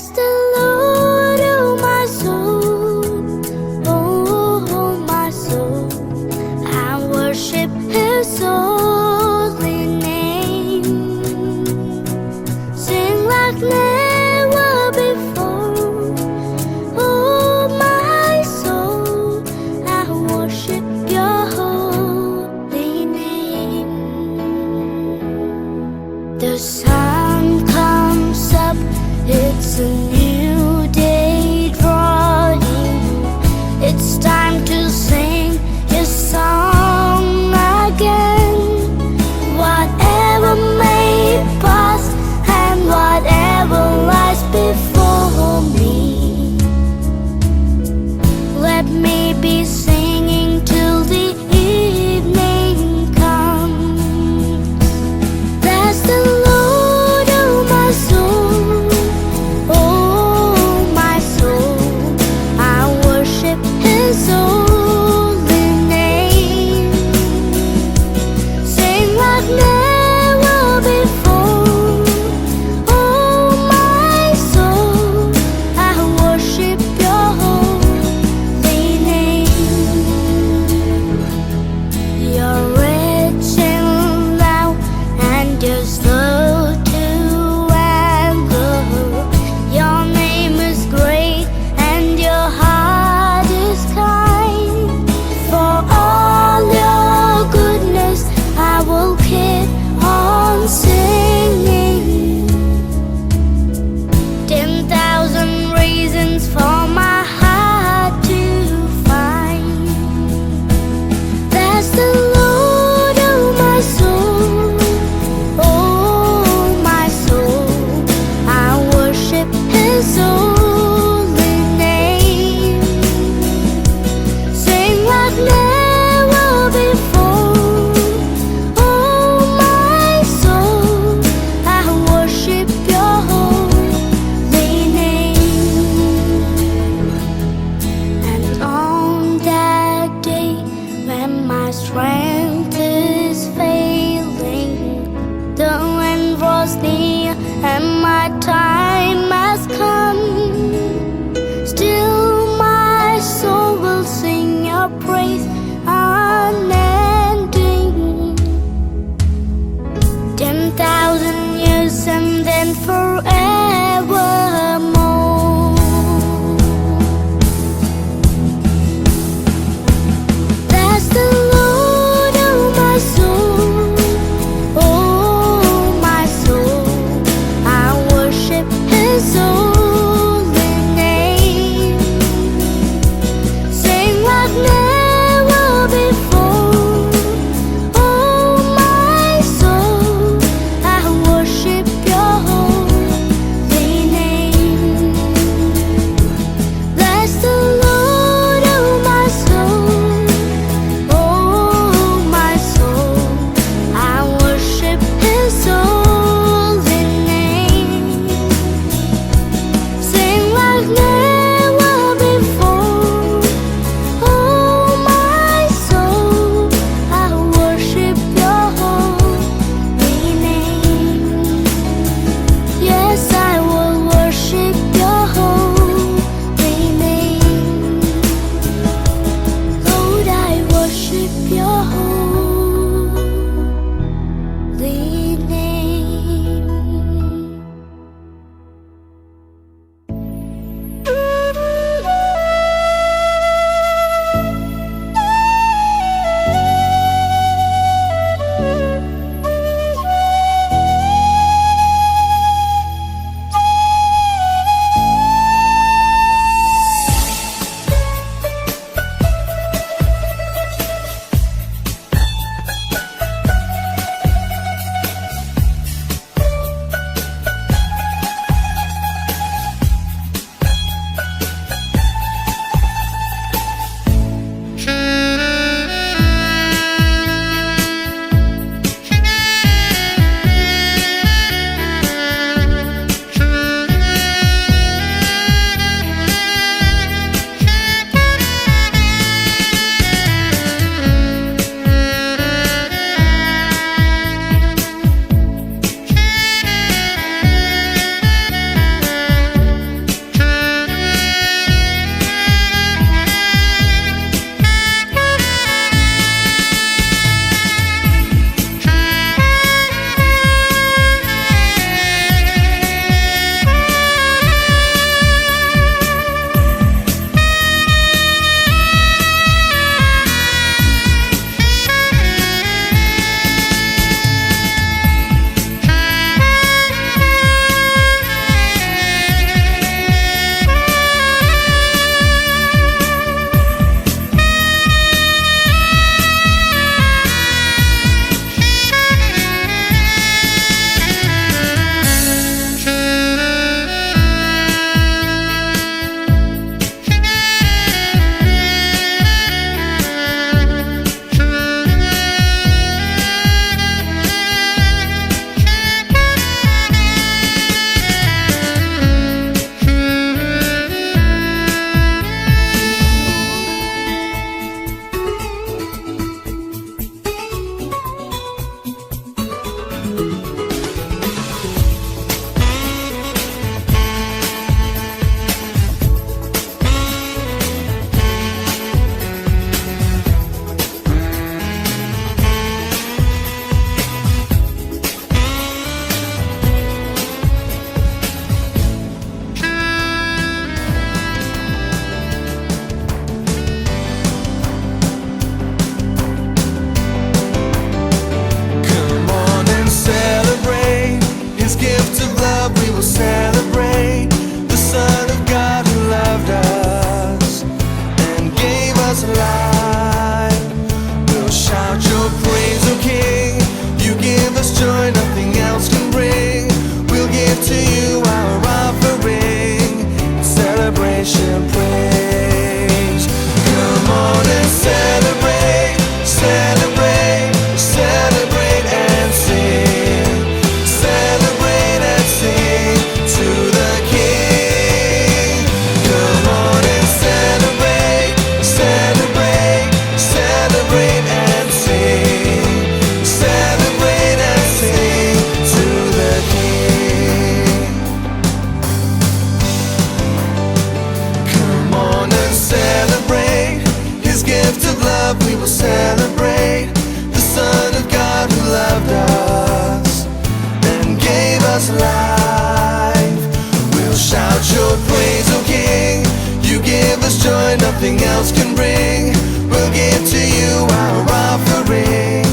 Bless the Lord, oh my soul, oh my soul, and worship His holy name. Sing like never before, oh my soul, and worship Your holy name. The sun comes up, it's a new day drawing. It's time to sing His song again. Whatever may pass and whatever lies before me, let me be singing till the evening comes. Bless the Lord, oh my soul, oh my soul, I worship His holy name. Sing like never before, oh my soul, I worship Your holy name. You're rich in love and You're slow to anger. Your name is great and Your heart is kind. For all Your goodness, I will keep on singing. 10,000 reasons for my heart to find. Bless the Lord, oh my soul, oh my soul, I worship His holy name. Sing like never before, oh my soul, I worship Your holy name. And on that day when my strength is failing, the end was near and my time has come, still my soul will sing Your praise unending. 10,000 years and then forevermore. Bless the Lord, oh my soul, oh my soul, I worship His holy name. Sing like never before, your praise, O King. You give us joy nothing else can bring. We'll give to you our offering,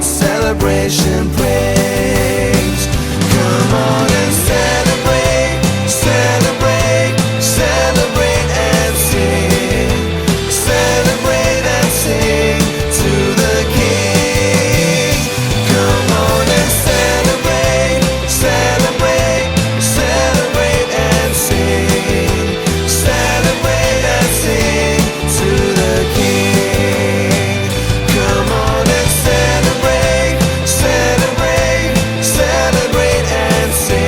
celebration, praise. Come on and celebrate, celebrate, celebrate and sing. Celebrate and sing to the King. Come on and celebrate, celebrate, celebrate and sing. Celebrate and sing to the King. Come on and celebrate, celebrate, celebrate and sing.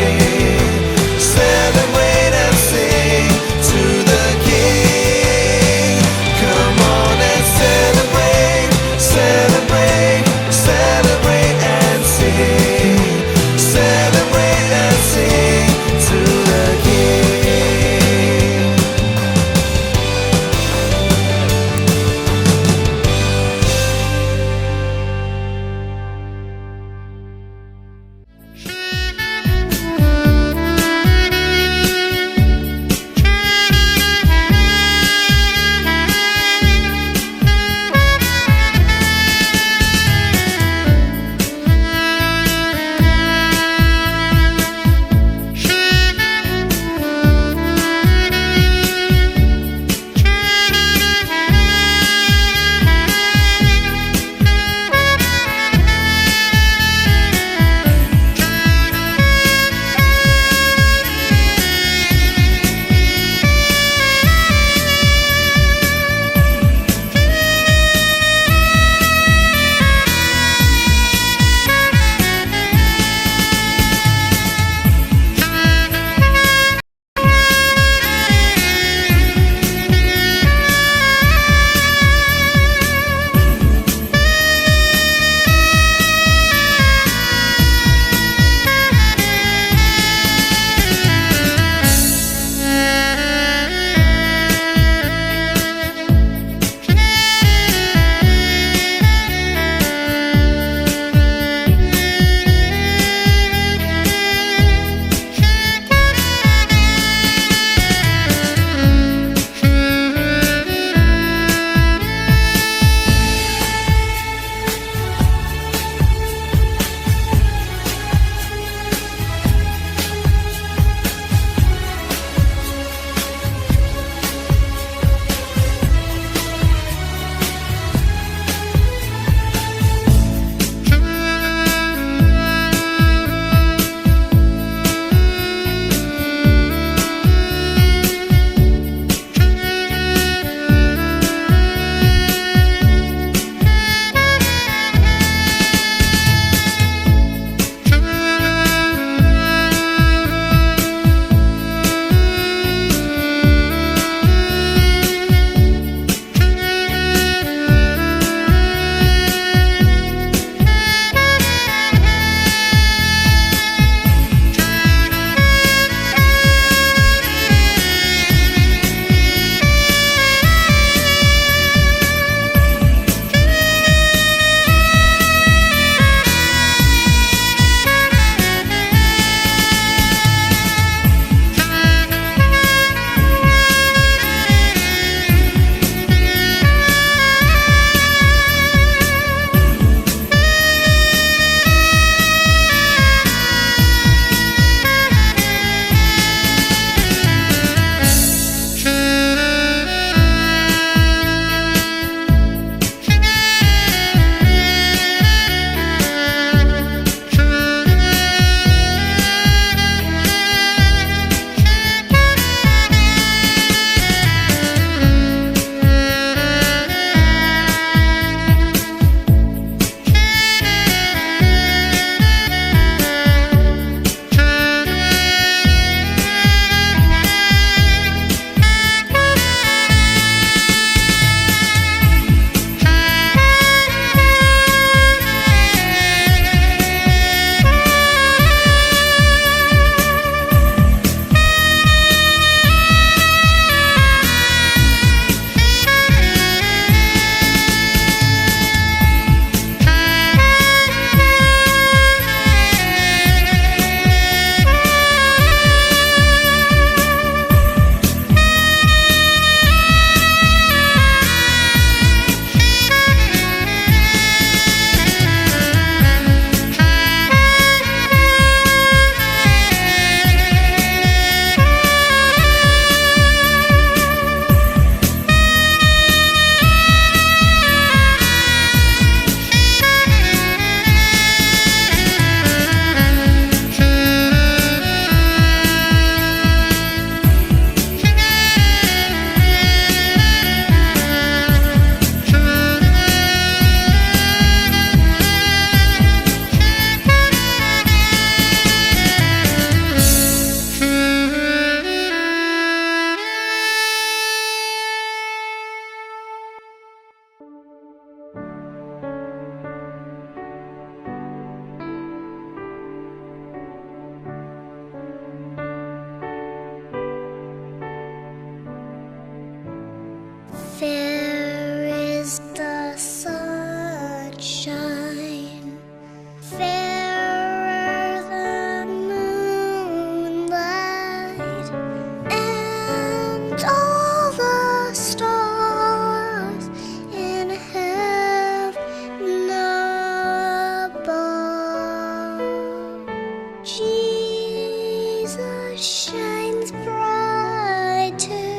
shines brighter.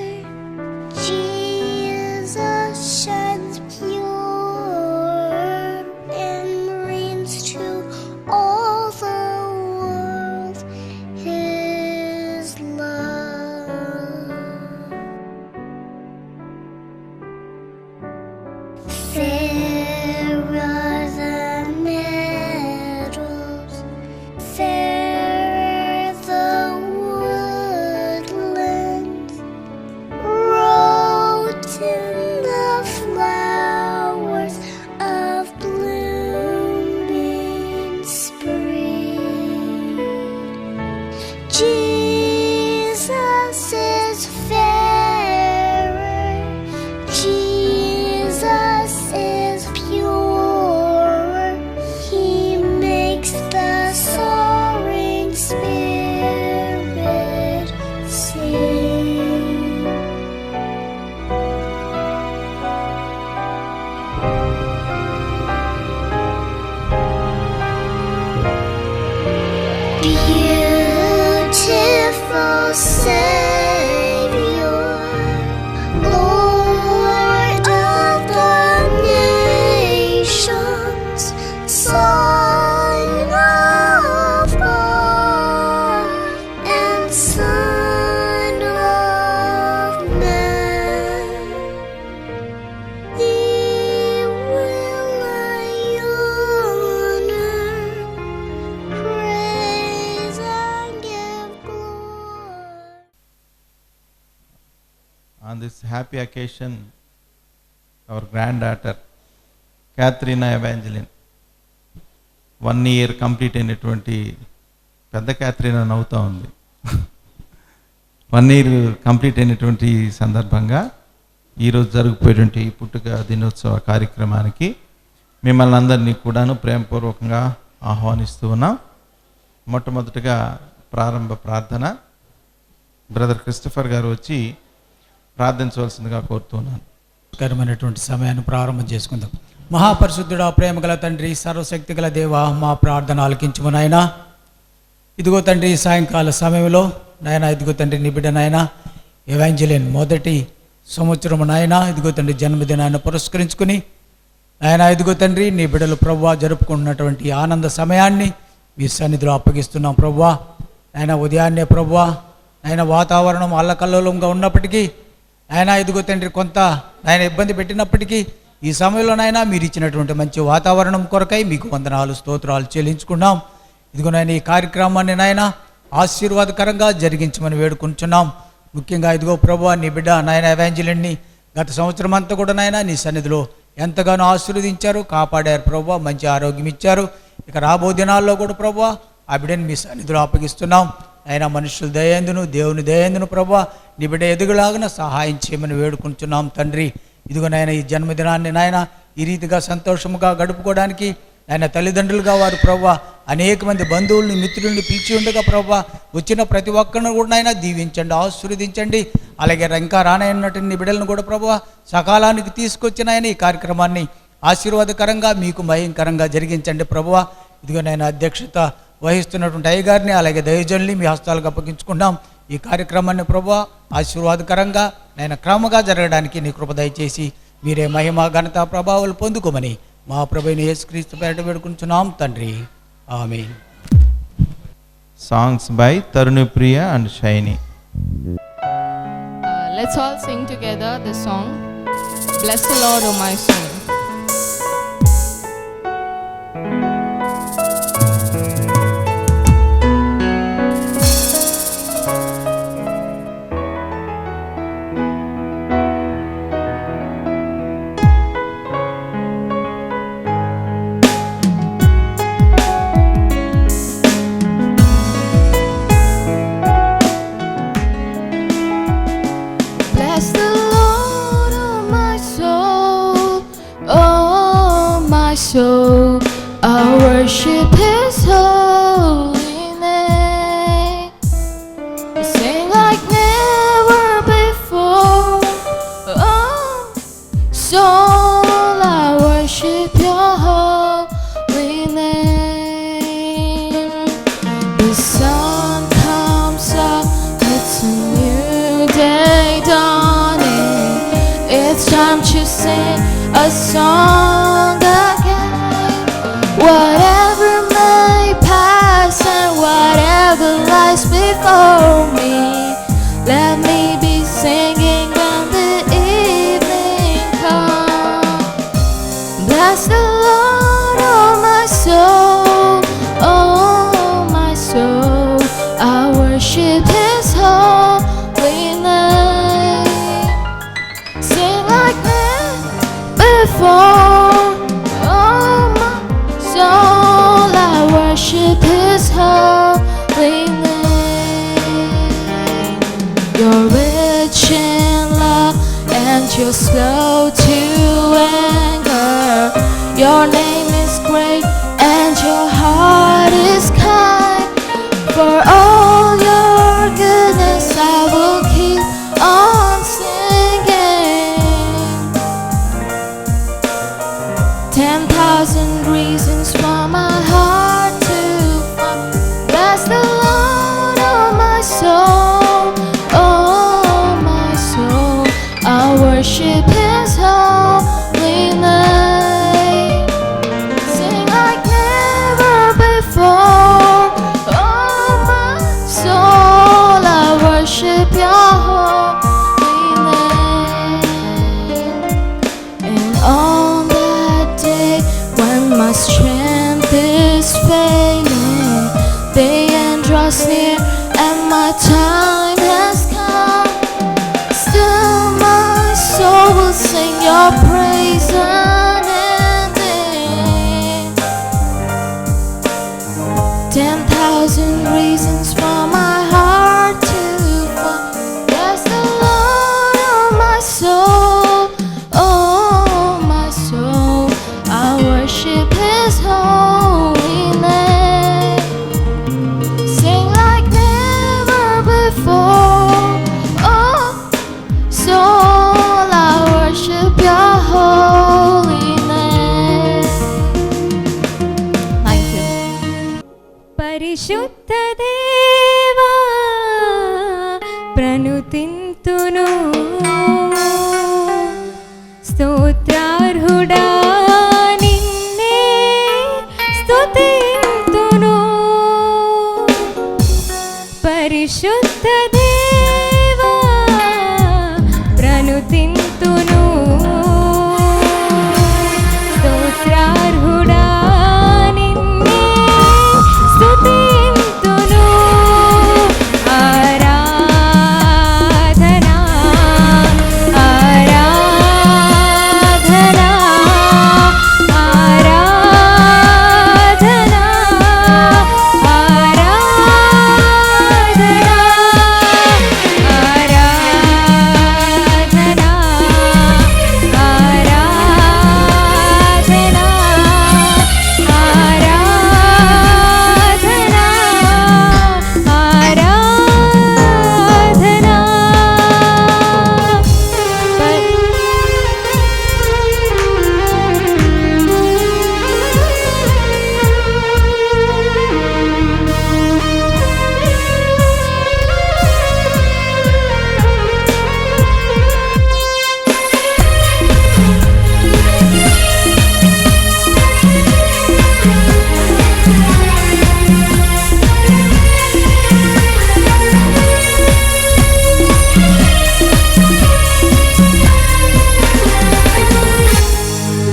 Jesus shines pure and reigns to all the world His love. Fairer than meadows, fairer the woodlands, wrote in the flowers of blooming spring. Jesus is fairer, Jesus is purer, He makes the soaring spirit sing. Beautiful Savior, Lord of the nations, Son of God and Son of man, Thee will I honor, praise and give glory. On this happy occasion, our granddaughter, Katharina Evangeline, 1 year complete అయినటువంటి పెద్ద Catherine నవ్వుతూ ఉంది. 1 year complete అయినటువంటి సందర్భంగా ఈరోజు జరగబోయేటువంటి పుట్టుక దినోత్సవ కార్యక్రమానికి మిమ్మల్ని అందరినీ కూడాను ప్రేమపూర్వకంగా ఆహ్వానిస్తూ ఉన్నాం. మొట్టమొదటిగా ప్రారంభ ప్రార్థన బ్రదర్ క్రిస్టఫర్ గారు వచ్చి ప్రార్థించవలసిందిగా కోరుతున్నాను. కరమైనటువంటి సమయాన్ని ప్రారంభం చేసుకుందాం. మహాపరిశుద్ధుడా, ప్రేమగల తండ్రి, సర్వశక్తిగల దేవ, మా ప్రార్థన ఆలకించుము నాయనా. ఇదిగో తండ్రి, సాయంకాల సమయంలో నాయనా, ఇదిగో తండ్రి నీ బిడ్డ నాయనా ఎవాంజలిన్ మొదటి సంవత్సరం నాయనా, ఇదిగో తండ్రి జన్మదినాన్ని పురస్కరించుకుని నాయనా, ఇదిగో తండ్రి నీ బిడ్డలు ప్రభువా జరుపుకున్నటువంటి ఆనంద సమయాన్ని మీ సన్నిధిలో అప్పగిస్తున్నాం ప్రభువా. నాయన ఉదయాన్నే ప్రభువా నాయన వాతావరణం అల్లకల్లోలంగా ఉన్నప్పటికీ నాయన, ఇదిగో తండ్రి కొంత నాయన ఇబ్బంది పెట్టినప్పటికీ ఈ సమయంలో నాయన మీరు ఇచ్చినటువంటి మంచి వాతావరణం కొరకై మీకు వందనాలు స్తోత్రాలు చెల్లించుకున్నాం. ఇదిగో నాయన ఈ కార్యక్రమాన్ని నాయన ఆశీర్వాదకరంగా జరిగించమని వేడుకుంటున్నాం. ముఖ్యంగా ఇదిగో ప్రభువా నీ బిడ్డ నాయన ఎవాంజలిన్ని గత సంవత్సరం అంతా కూడా నాయన నీ సన్నిధిలో ఎంతగానో ఆశీర్వదించారు, కాపాడారు ప్రభువా, మంచి ఆరోగ్యం ఇచ్చారు. ఇక రాబో దినాల్లో కూడా ప్రభువా ఆ బిడ్డని మీ సన్నిధిలో అప్పగిస్తున్నాం. అయినా మనుషులు దయేందును దేవుని దయేందును ప్రభువా నీ బిడ్డ ఎదుగులాగిన సహాయం చేయమని వేడుకుంటున్నాం తండ్రి. ఇదిగో నాయన ఈ జన్మదినాన్ని నాయన ఈ రీతిగా సంతోషముగా గడుపుకోవడానికి ఆయన తల్లిదండ్రులుగా వారు ప్రభువా అనేక మంది బంధువుల్ని మిత్రుల్ని పిలిచి ఉండగా ప్రభువా వచ్చిన ప్రతి ఒక్కరిని కూడా నాయన దీవించండి, ఆశీర్వదించండి. అలాగే ఇంకా రానయ్యున్నటువంటి నీ బిడ్డలను కూడా ప్రభువా సకాలానికి తీసుకొచ్చిన ఆయన ఈ కార్యక్రమాన్ని ఆశీర్వాదకరంగా మీకు భయంకరంగా జరిగించండి ప్రభువా. ఇదిగో నాయన అధ్యక్షత వహిస్తున్నటువంటి అయ్యగారిని అలాగే దైవజనుల్ని మీ హస్తాలకు అప్పగించుకుంటాం. ఈ కార్యక్రమాన్ని ప్రభువా ఆశీర్వాదకరంగా నేను క్రమంగా జరగడానికి నీ కృప దయచేసి మీరే మహిమ ఘనత ప్రభావాలు పొందుకోమని మా ప్రభువైన యేసుక్రీస్తు పేరిట వేడుకుంటున్నాం తండ్రి, ఆమేన్. Songs by Tarunapriya and Shiny. Let's all sing together the song Bless the Lord, O my soul. Bless the Lord, oh my soul, oh my soul. I worship His holy name. Sing like never before. Oh, soul, I worship Your holy name. The sun comes up sing a song again. Whatever may pass and whatever lies before me, let me be singing when the evening comes. Bless the Lord, oh my soul, oh my soul. I worship His holy name. Sing like never before, oh my soul. I worship His holy name. You're rich in love and you're slow to anger. Your name is great and your heart is kind. For all your goodness I will keep on singing. 10,000 reasons for my heart to find. Bless the Lord, oh my soul, oh my soul. I worship His holy name. Sing like never before, oh my soul. I worship Your holy name. And on that day when my strength is failing, the end draws near and my time has come, still my soul will sing Your praise unending. 10,000 reasons for my heart to find. Bless the Lord, oh my soul, oh my soul. I worship His holy name. Sing like never before, oh soul. I worship Your holy name. Thank you. పరిశుద్ధ దేవా ప్రణుతింతును, స్తోత్రార్హుడా నిన్నే స్తుతింతును. పరిశుద్ధ దేవా ప్రణుతింతును, స్తోత్రార్హుడా నిన్నే స్తుతింతును. ఆరాధనా ఆరాధనా ఆరాధనా ఆరాధనా ఆరాధనా ఆరాధనా ఆరాధనా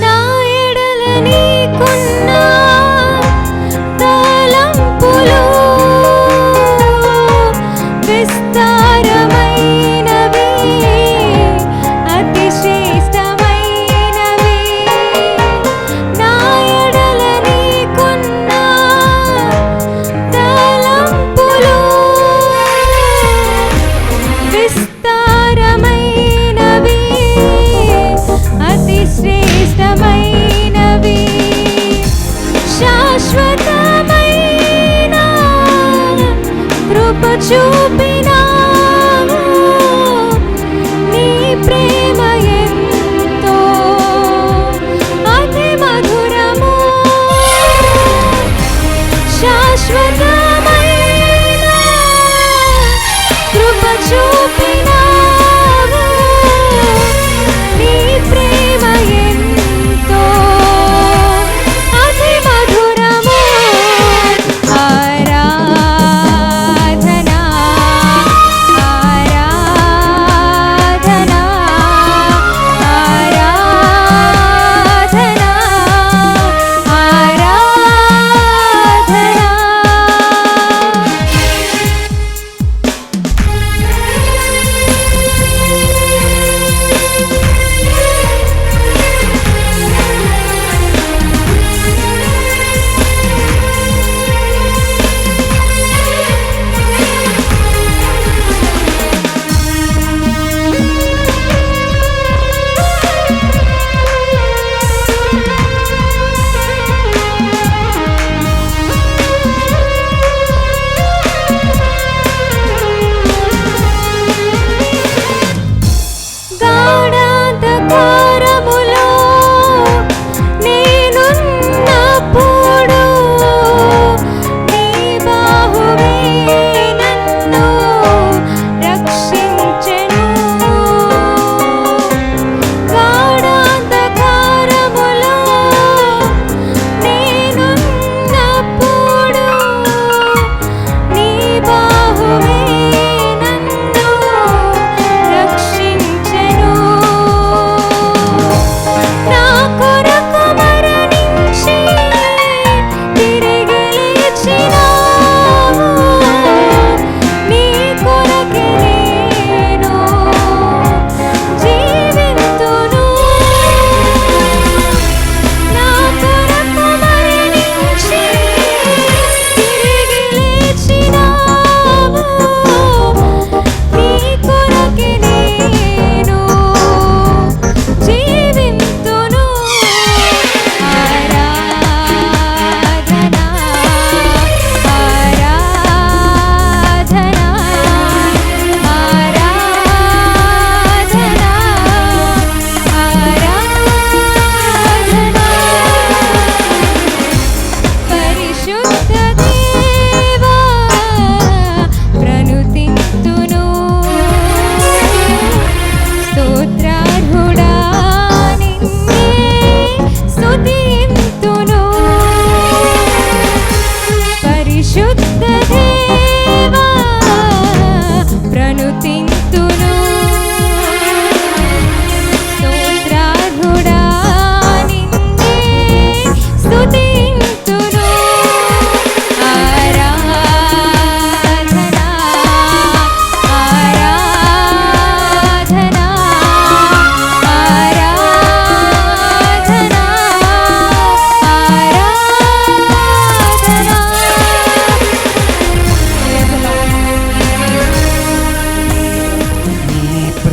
నా ఎడల నీకున్న తలంపులు విస్తారమైనవి, అతి శ్రేష్టమైనవి. నా ఎడల నీకున్న తలంపులు విస్తారమైనవి, అతి శ్రేష్టమైనవి. శాశ్వతమైన కృప చూపినావు,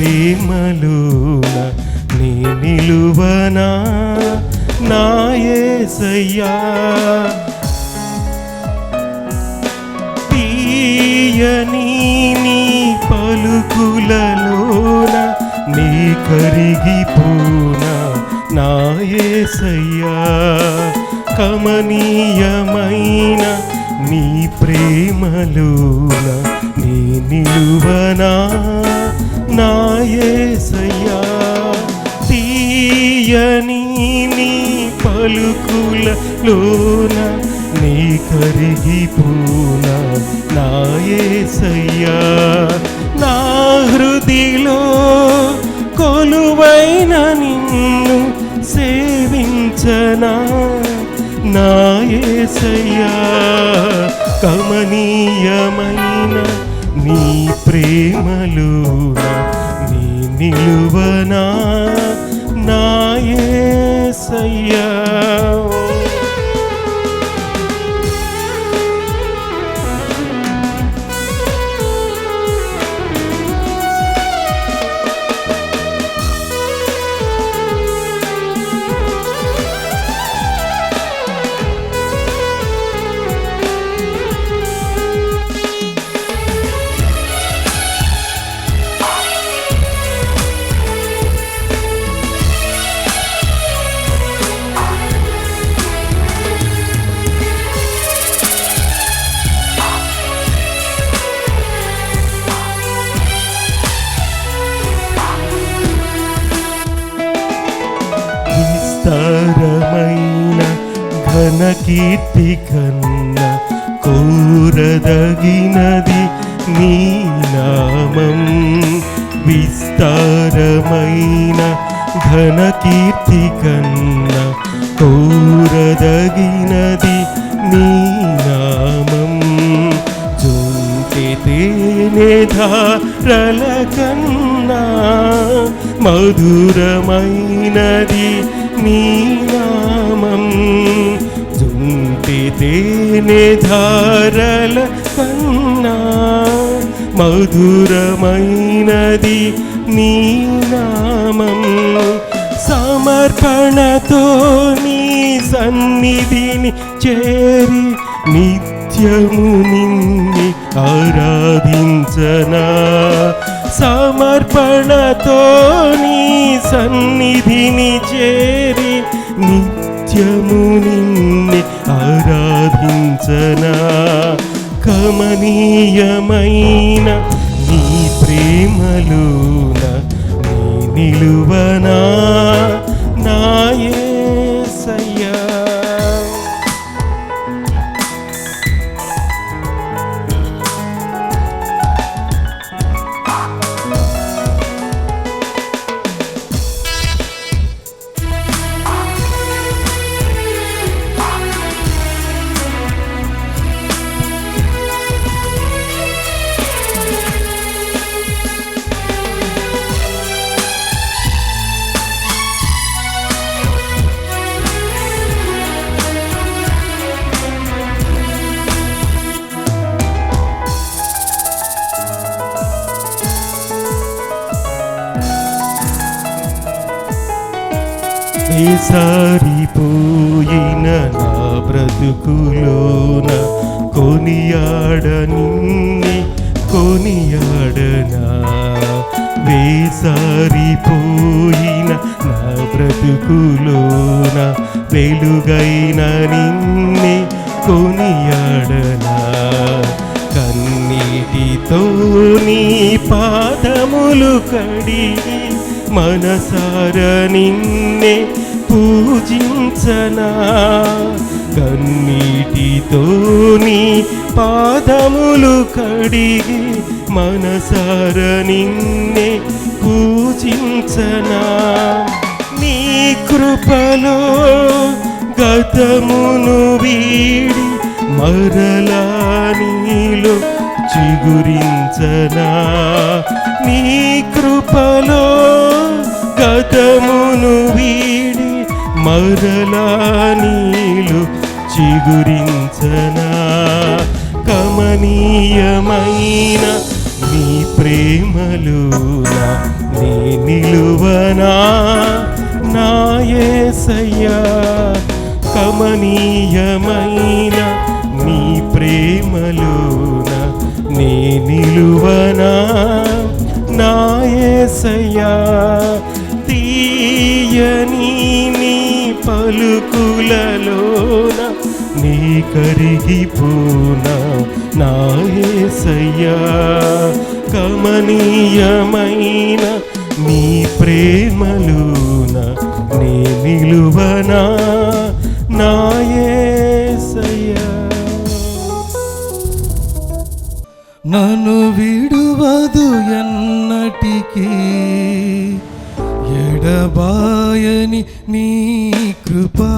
ప్రేమలోన నీ నిలువనా నా యేసయ్యా తీయని నీ పలుకులలోన నీ కరిగిపోనా నా యేసయ్యా కమనీయమైన నీ ప్రేమలోన నీ నిలువనా నా యేసయ్యా తీయని నీ పలుకులలోన నీ కరిగిపోనా నా యేసయ్యా నా హృదిలో కొలువైన నిన్ను సేవించనా నా యేసయ్యా కమనీయమైన నీ ప్రేమలోన నీ నిలువనా నా యేసయ్యా విస్తారమైన ఘన కీర్తి కన్నా కోరదగినది నీ నామం విస్తారమైన ఘన కీర్తి కన్నా కోరదగినది నీ నామం జొంటి తేనె ధారల కన్నా మధురమైనది నీ నామం జొంటి తేనె ధారల కన్నా మధురమైనది నీ నామం సమర్పణతో నీ సన్నిధిని చేరి నిత్యము నిన్ను ఆరాధించనా సమర్పణతో నీ సన్నిధిని చేరి నిత్యము నిన్ను ఆరాధించనా కమనీయమైన నీ ప్రేమలోన నీ నిలువనా నా యేసయ్యా సారిపోయిన నా బ్రతుకులోన కొనియాడ నిన్నే కొనియాడనా వేసారిపోయిన నా బ్రతుకులోన వెలుగైన నిన్నే కొనియాడనా కన్నీటితో నీ పాదములు కడిగి మనసార నిన్నే పూజించనా కన్నీటితో నీ పాదములు కడిగి మనసార నిన్నే పూజించనా నీ కృపలో గతమును వీడి మరలా నీలో చిగురించనా నీ కృపలో గతమును వీడి మరలా నీలో చిగురించనా కమనీయమైన నీ ప్రేమలోన నీ నిలువనా నా యేసయ్యా కమనీయమైన నీ ప్రేమలోన నీ నిలువనా నా యేసయ్యా తీయని నీ పలుకులలోన నీ కరిగిపోనా నా యేసయ్యా కమనీయమైన నీ ప్రేమలోన నీ నిలువనా నా యేసయ్యా నన్ను విడువదు ఎన్నటికీ ఎడబాయని నీ కృపా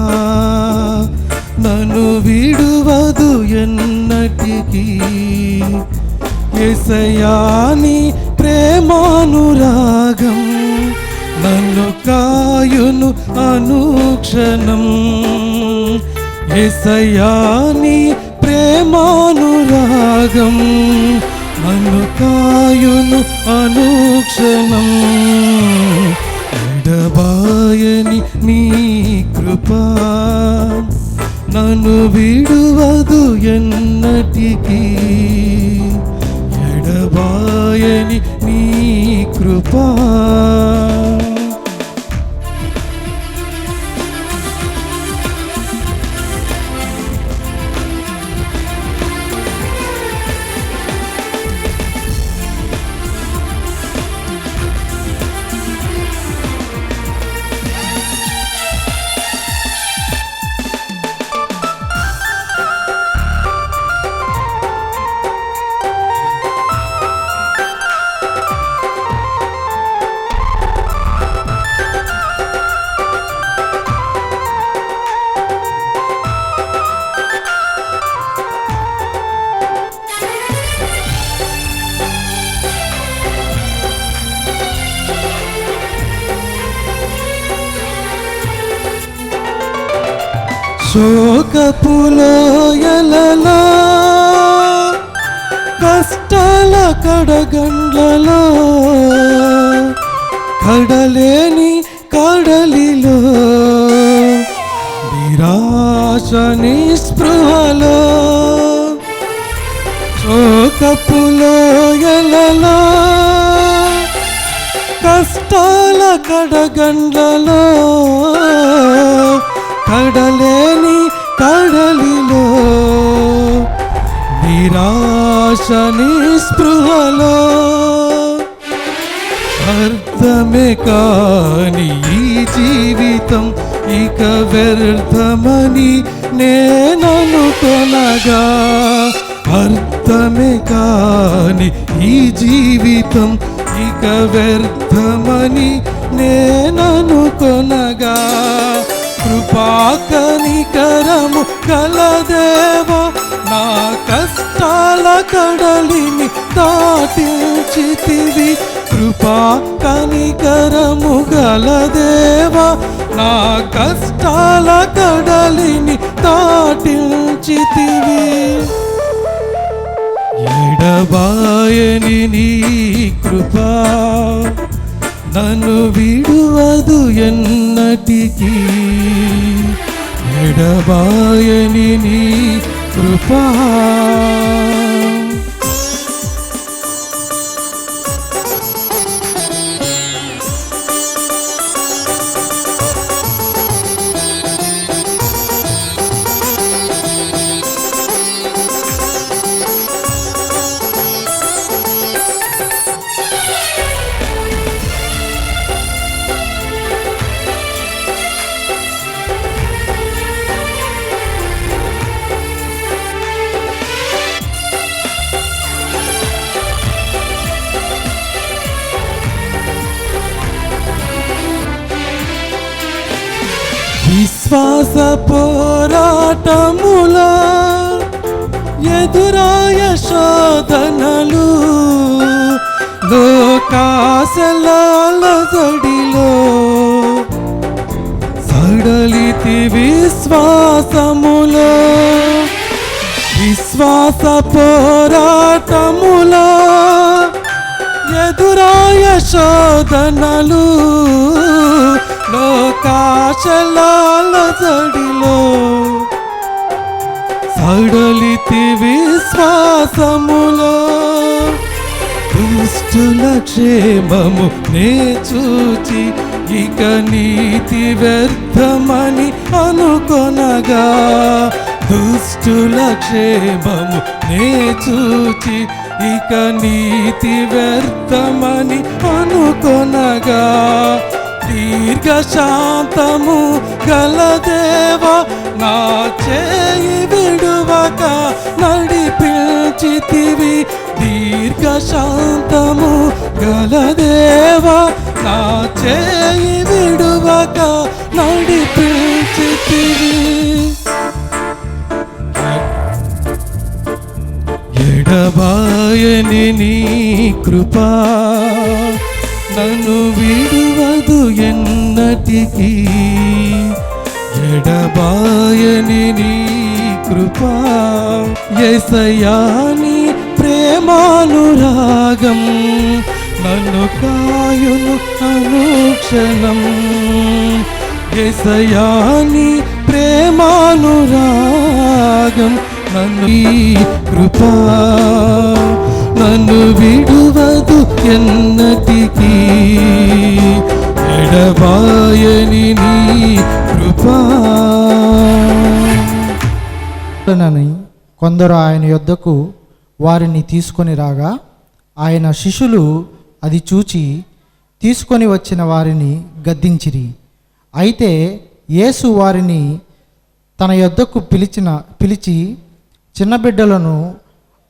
నన్ను విడువదు ఎన్నటికీ యేసయ్యా నీ ప్రేమానురాగం నన్ను కాయును అనుక్షణం యేసయ్యా నీ ప్రేమానురాగం నన్ను కాయును అనుక్షణం ఎడబాయని నీ కృపా నన్ను విడువదు ఎన్నటికీ ఎడబాయని నీ కృపా శోకపులోయలలో కష్టాల కడగండ్లలో కడలేని కడలిలో నిరాశ నిస్పృహలో శోకపులోయలలో కష్టాల కడగండ్లలో కడలేని కడలిలో నిరాశ నిస్పృహలో అర్థమే కాని ఈ జీవితం ఇక వ్యర్థమని నేననుకొనగా అర్థమే కాని ఈ జీవితం ఇక వ్యర్థమని నేననుకొనగా కృపా కనికరము కలదేవా నా కష్టాల కడలిని దాటించితివి కృపా కనికరము గలదేవా నా కష్టాల కడలిని దాటించితివి ఎడబాయని నీ కృపా నన్ను విడువదు ఎన్నటికీ ఎడబాయని నీ కృపా విశ్వాస పోరాటములా ఎదురాయ శోధనలు లోకాశలాల జడిలో సడలితి విశ్వాసములో విశ్వాస పోరాటములా శోధనలు లోకాశలాల జడిలో సడలితి విశ్వాసములో దుష్టుల క్షేమము నే చూచి ఇక నీతి వ్యర్థమని అనుకొనగా దుష్టుల క్షేమము నే చూచి ఇక నీతి వ్యర్థమని అనుకొనగా దీర్ఘశాంతము గలదేవా నా చేయి విడువక నడిపించితివి దీర్ఘశాంతము గలదేవా నా చేయి విడువక నడిపించితివి ఎడబాయని నీ కృపా నన్ను విడువదు ఎన్నటికీ ఎడబాయని నీ కృపా యేసయ్యా నీ ప్రేమానురాగం నన్ను కాయును అనుక్షణం యేసయ్యా నీ ప్రేమానురాగం నన్ను ఈ కృపా నన్ను విడువదు ఎన్నటికీ ఎడబాయని నీ కృపా. కొందరు ఆయన యొద్దకు వారిని తీసుకొని రాగా ఆయన శిష్యులు అది చూచి తీసుకొని వచ్చిన వారిని గద్దించిరి. అయితే యేసు వారిని తన యొద్దకు పిలిచి చిన్న బిడ్డలను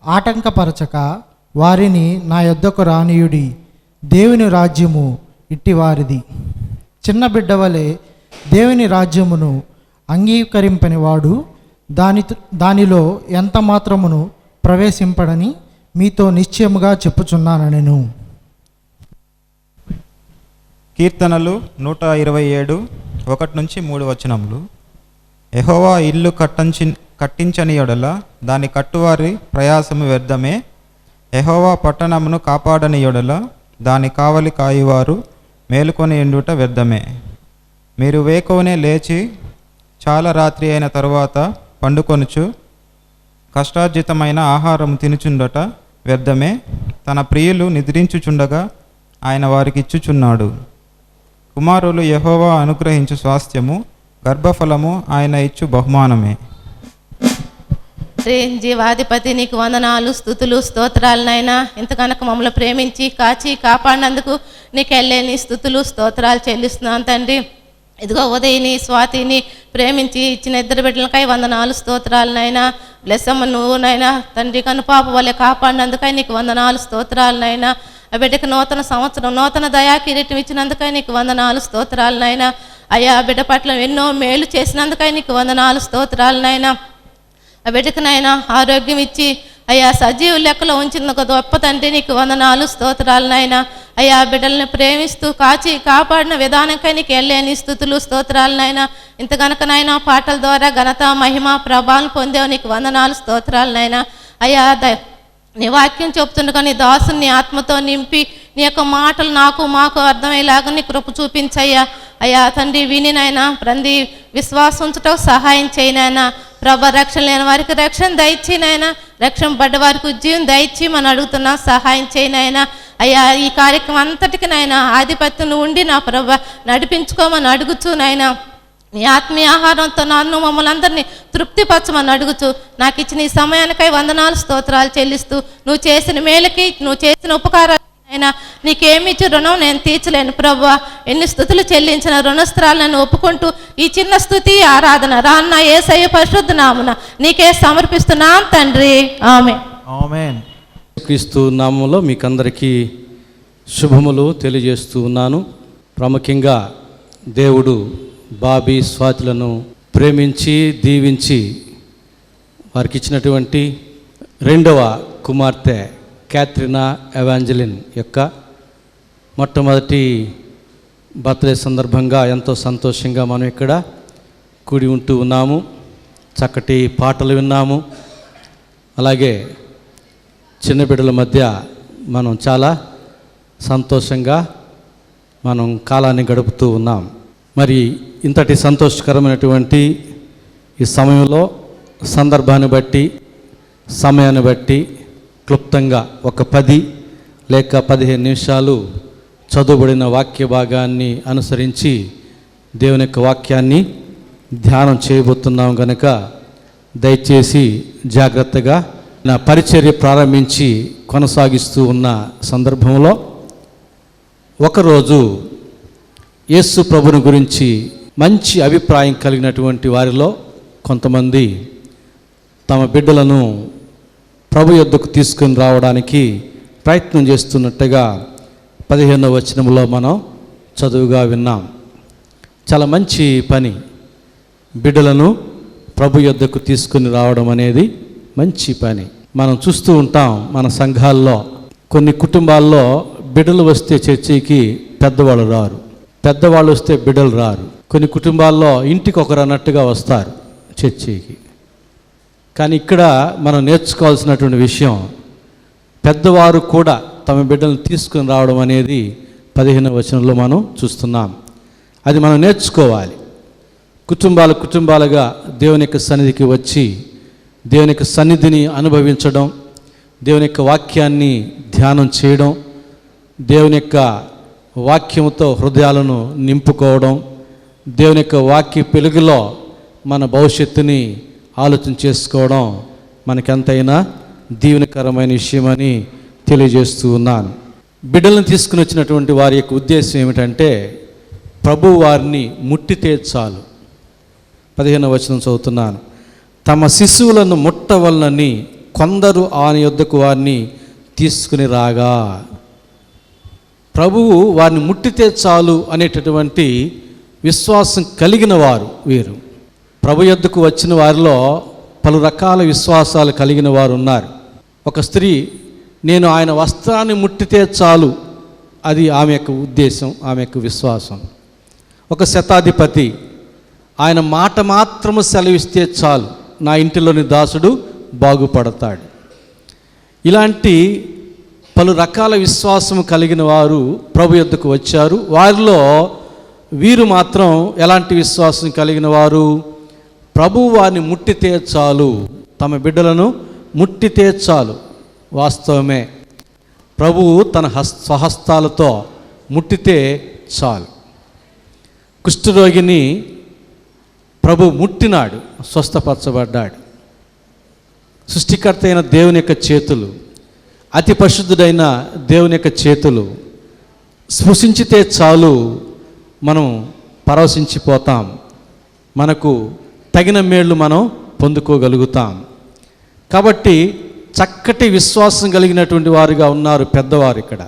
ఆటంకపరచక వారిని నా యొద్దకు రానియుడి, దేవుని రాజ్యము ఇట్టివారిది. చిన్న బిడ్డ వలె దేవుని రాజ్యమును అంగీకరింపని వాడు దానిలో ఎంత మాత్రమును ప్రవేశింపడని మీతో నిశ్చయముగా చెప్పుచున్నాను నేను. కీర్తనలు 127 1-3 వచనములు. యెహోవా ఇల్లు కట్టించని యెడల దాని కట్టువారి ప్రయాసము వ్యర్థమే. యెహోవా పట్టణమును కాపాడని యెడల దాని కావలి కాయువారు మేలుకొని ఎండుట వ్యర్థమే. మీరు వేకువనే లేచి చాలా రాత్రి అయిన తరువాత పండుకొనుచు కష్టార్జితమైన ఆహారం తినుచుండట వ్యర్థమే. తన ప్రియులు నిద్రించుచుండగా ఆయన వారికి ఇచ్చుచున్నాడు. కుమారులు యెహోవా అనుగ్రహించు స్వాస్థ్యము, గర్భఫలము ఆయన ఇచ్చు బహుమానమే. జీవాధిపతి నీకు వందనాలు, స్తుతులు, స్తోత్రాలనైనా. ఇంత కనుక మమ్మల్ని ప్రేమించి కాచి కాపాడినందుకు నీకు వెళ్ళేని స్థుతులు స్తోత్రాలు చెల్లిస్తున్నాను తండ్రి. ఇదిగో ఉదయని స్వాతిని ప్రేమించి ఇచ్చిన ఇద్దరు బిడ్డలకై వందనాలు స్తోత్రాలనైనా. బ్లెస్సమ్మ నువ్వునైనా తండ్రి కనుపాప వల్లే కాపాడినందుకై నీకు వందనాలు స్తోత్రాలనైనా. ఆ బిడ్డకు నూతన సంవత్సరం నూతన దయా కిరీటం ఇచ్చినందుకై నీకు వందనాలు స్తోత్రాలనైనా. అయ్యా బిడ్డ పట్ల ఎన్నో మేలు చేసినందుకై నీకు వందనాలు స్తోత్రాలనైనా. ఆ బిడ్డకునైనా ఆరోగ్యం ఇచ్చి అయ్యా సజీవ లెక్కలో ఉంచిన ఒక గొప్ప తండ్రి నీకు వందనాలు స్తోత్రాలనైనా. అయ్యా బిడ్డల్ని ప్రేమిస్తూ కాచి కాపాడిన విధానంకై నీకు వెళ్ళేని స్థుతులు స్తోత్రాలనైనా. ఇంత గనకనైనా పాటల ద్వారా ఘనత మహిమ ప్రభావం పొందేవు నీకు వందనాలు స్తోత్రాలనైనా. అయ్యా నీ వాక్యం చెప్తుండగా నీ దాసుని ఆత్మతో నింపి నీ యొక్క మాటలు నాకు మాకు అర్థమయ్యేలాగా నీ కృప చూపించయ్యా. అయ్యా తండ్రి వినినైనా ప్రతి విశ్వాసం ఉంచటకు సహాయం చేయనైనా. ప్రభ రక్షణ లేని వారికి రక్షణ దయచేనైనా, రక్షణ పడ్డ వారికి ఉద్యోగం దయచి మనం అడుగుతున్నా సహాయం చేయనైనా. అయ్యా ఈ కార్యక్రమం అంతటికినైనా ఆధిపత్యం ఉండి నా ప్రభ నడిపించుకోమని అడుగుతూనైనా నీ ఆత్మీయ ఆహారంతో నన్ను మమ్మల్ని అందరినీ తృప్తిపరచమని అడుగుతూ నాకు ఇచ్చిన ఈ సమయానికై వందనాలు స్తోత్రాలు చెల్లిస్తూ నువ్వు చేసిన మేలుకి నువ్వు చేసిన ఉపకారాలు అయినా నీకేమిచ్చి రుణం నేను తీర్చలేను ప్రభువా. ఎన్ని స్తుతులు చెల్లించిన రుణస్త్రాలను ఒప్పుకుంటూ ఈ చిన్న స్తుతి ఆరాధన రాన్న యేసయ్య పరిశుద్ధ నామమున నీకే సమర్పిస్తున్నాం తండ్రి. ఆమేన్. క్రీస్తు నామములో మీకందరికీ శుభములు తెలియజేస్తూ ఉన్నాను. ప్రాముఖ్యంగా దేవుడు బాబీ స్వాతులను ప్రేమించి దీవించి వారికి ఇచ్చినటువంటి రెండవ కుమార్తె క్యాథరినా ఎవాంజలిన్ యొక్క మొట్టమొదటి బర్త్డే సందర్భంగా ఎంతో సంతోషంగా మనం ఇక్కడ కూడి ఉంటూ ఉన్నాము. చక్కటి పాటలు విన్నాము. అలాగే చిన్న బిడ్డల మధ్య మనం చాలా సంతోషంగా మనం కాలాన్ని గడుపుతూ ఉన్నాం. మరి ఇంతటి సంతోషకరమైనటువంటి ఈ సమయంలో సందర్భాన్ని బట్టి సమయాన్ని బట్టి క్లుప్తంగా ఒక 10 లేక 15 నిమిషాలు చదువుబడిన వాక్య భాగాన్ని అనుసరించి దేవుని యొక్క వాక్యాన్ని ధ్యానం చేయబోతున్నాం కనుక దయచేసి జాగ్రత్తగా నా పరిచర్య ప్రారంభించి కొనసాగిస్తూ ఉన్న సందర్భంలో ఒకరోజు యేసు ప్రభుని గురించి మంచి అభిప్రాయం కలిగినటువంటి వారిలో కొంతమంది తమ బిడ్డలను ప్రభు యొద్దకు తీసుకుని రావడానికి ప్రయత్నం చేస్తున్నట్టుగా 15వ వచనంలో మనం చదువుగా విన్నాం. చాలా మంచి పని. బిడ్డలను ప్రభు యొద్దకు తీసుకుని రావడం అనేది మంచి పని. మనం చూస్తూ ఉంటాం మన సంఘాల్లో కొన్ని కుటుంబాల్లో బిడ్డలు వస్తే చర్చికి పెద్దవాళ్ళు రారు, పెద్దవాళ్ళు వస్తే బిడ్డలు రారు. కొన్ని కుటుంబాల్లో ఇంటికి ఒకరు అన్నట్టుగా వస్తారు చర్చికి. కానీ ఇక్కడ మనం నేర్చుకోవాల్సినటువంటి విషయం, పెద్దవారు కూడా తమ బిడ్డలను తీసుకుని రావడం అనేది 15వ వచనంలో మనం చూస్తున్నాం. అది మనం నేర్చుకోవాలి. కుటుంబాలుగా దేవుని యొక్క సన్నిధికి వచ్చి దేవుని యొక్క సన్నిధిని అనుభవించడం, దేవుని యొక్క వాక్యాన్ని ధ్యానం చేయడం, దేవుని యొక్క వాక్యముతో హృదయాలను నింపుకోవడం, దేవుని యొక్క వాక్య వెలుగులో మన భవిష్యత్తుని ఆలోచన చేసుకోవడం మనకెంతైనా దీవెనకరమైన విషయమని తెలియజేస్తూ ఉన్నాను. బిడ్డలను తీసుకుని వచ్చినటువంటి వారి యొక్క ఉద్దేశం ఏమిటంటే ప్రభు వారిని ముట్టితే చాలు. 15వ వచనం చదువుతున్నాను. తమ శిశువులను ముట్టవలనని కొందరు ఆయన యొద్దకు వారిని తీసుకుని రాగా. ప్రభువు వారిని ముట్టితే చాలు అనేటటువంటి విశ్వాసం కలిగిన వారు వీరు. ప్రభు యొద్దకు వచ్చిన వారిలో పలు రకాల విశ్వాసాలు కలిగిన వారు ఉన్నారు. ఒక స్త్రీ నేను ఆయన వస్త్రాన్ని ముట్టితే చాలు, అది ఆమె యొక్క ఉద్దేశం, ఆమె యొక్క విశ్వాసం. ఒక శతాధిపతి ఆయన మాట మాత్రము సెలవిస్తే చాలు, నా ఇంటిలోని దాసుడు బాగుపడతాడు. ఇలాంటి పలు రకాల విశ్వాసం కలిగిన వారు ప్రభు యొద్దకు వచ్చారు. వారిలో వీరు మాత్రం ఎలాంటి విశ్వాసం కలిగిన వారు? ప్రభువు వారిని ముట్టితే చాలు, తమ బిడ్డలను ముట్టితే చాలు. వాస్తవమే, ప్రభువు తన స్వహస్తాలతో ముట్టితే చాలు. కుష్ఠరోగిని ప్రభు ముట్టినాడు, స్వస్థపరచబడ్డాడు. సృష్టికర్త అయిన దేవుని యొక్క చేతులు, అతి పరిశుద్ధుడైన దేవుని యొక్క చేతులు స్పృశించితే చాలు మనం పరవశించిపోతాం, మనకు తగిన మేళ్ళు మనం పొందుకోగలుగుతాం. కాబట్టి చక్కటి విశ్వాసం కలిగినటువంటి వారుగా ఉన్నారు పెద్దవారు. ఇక్కడ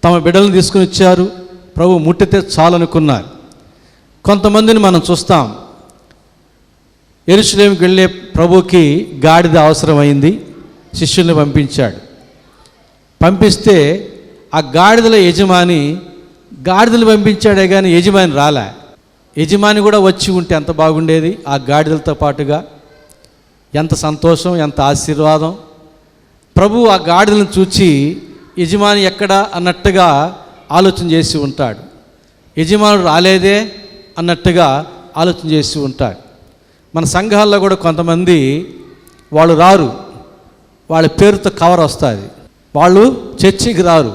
తమ బిడ్డలను తీసుకుని వచ్చారు, ప్రభు ముట్టితే చాలనుకున్నారు. కొంతమందిని మనం చూస్తాం, యెరూషలేముకి వెళ్ళే ప్రభుకి గాడిద అవసరమైంది, శిష్యుల్ని పంపించాడు. పంపిస్తే ఆ గాడిదల యజమాని గాడిదలు పంపించాడే కానీ యజమాని రాలే. యజమాని కూడా వచ్చి ఉంటే ఎంత బాగుండేది, ఆ గాడిదలతో పాటుగా. ఎంత సంతోషం, ఎంత ఆశీర్వాదం. ప్రభు ఆ గాడిదలను చూచి యజమాని ఎక్కడా అన్నట్టుగా ఆలోచన చేసి ఉంటాడు. యజమానుడు రాలేదే అన్నట్టుగా ఆలోచన చేసి ఉంటాడు. మన సంఘాల్లో కూడా కొంతమంది వాళ్ళు రారు, వాళ్ళ పేరుతో కవర్ వస్తుంది. వాళ్ళు చర్చికి రారు,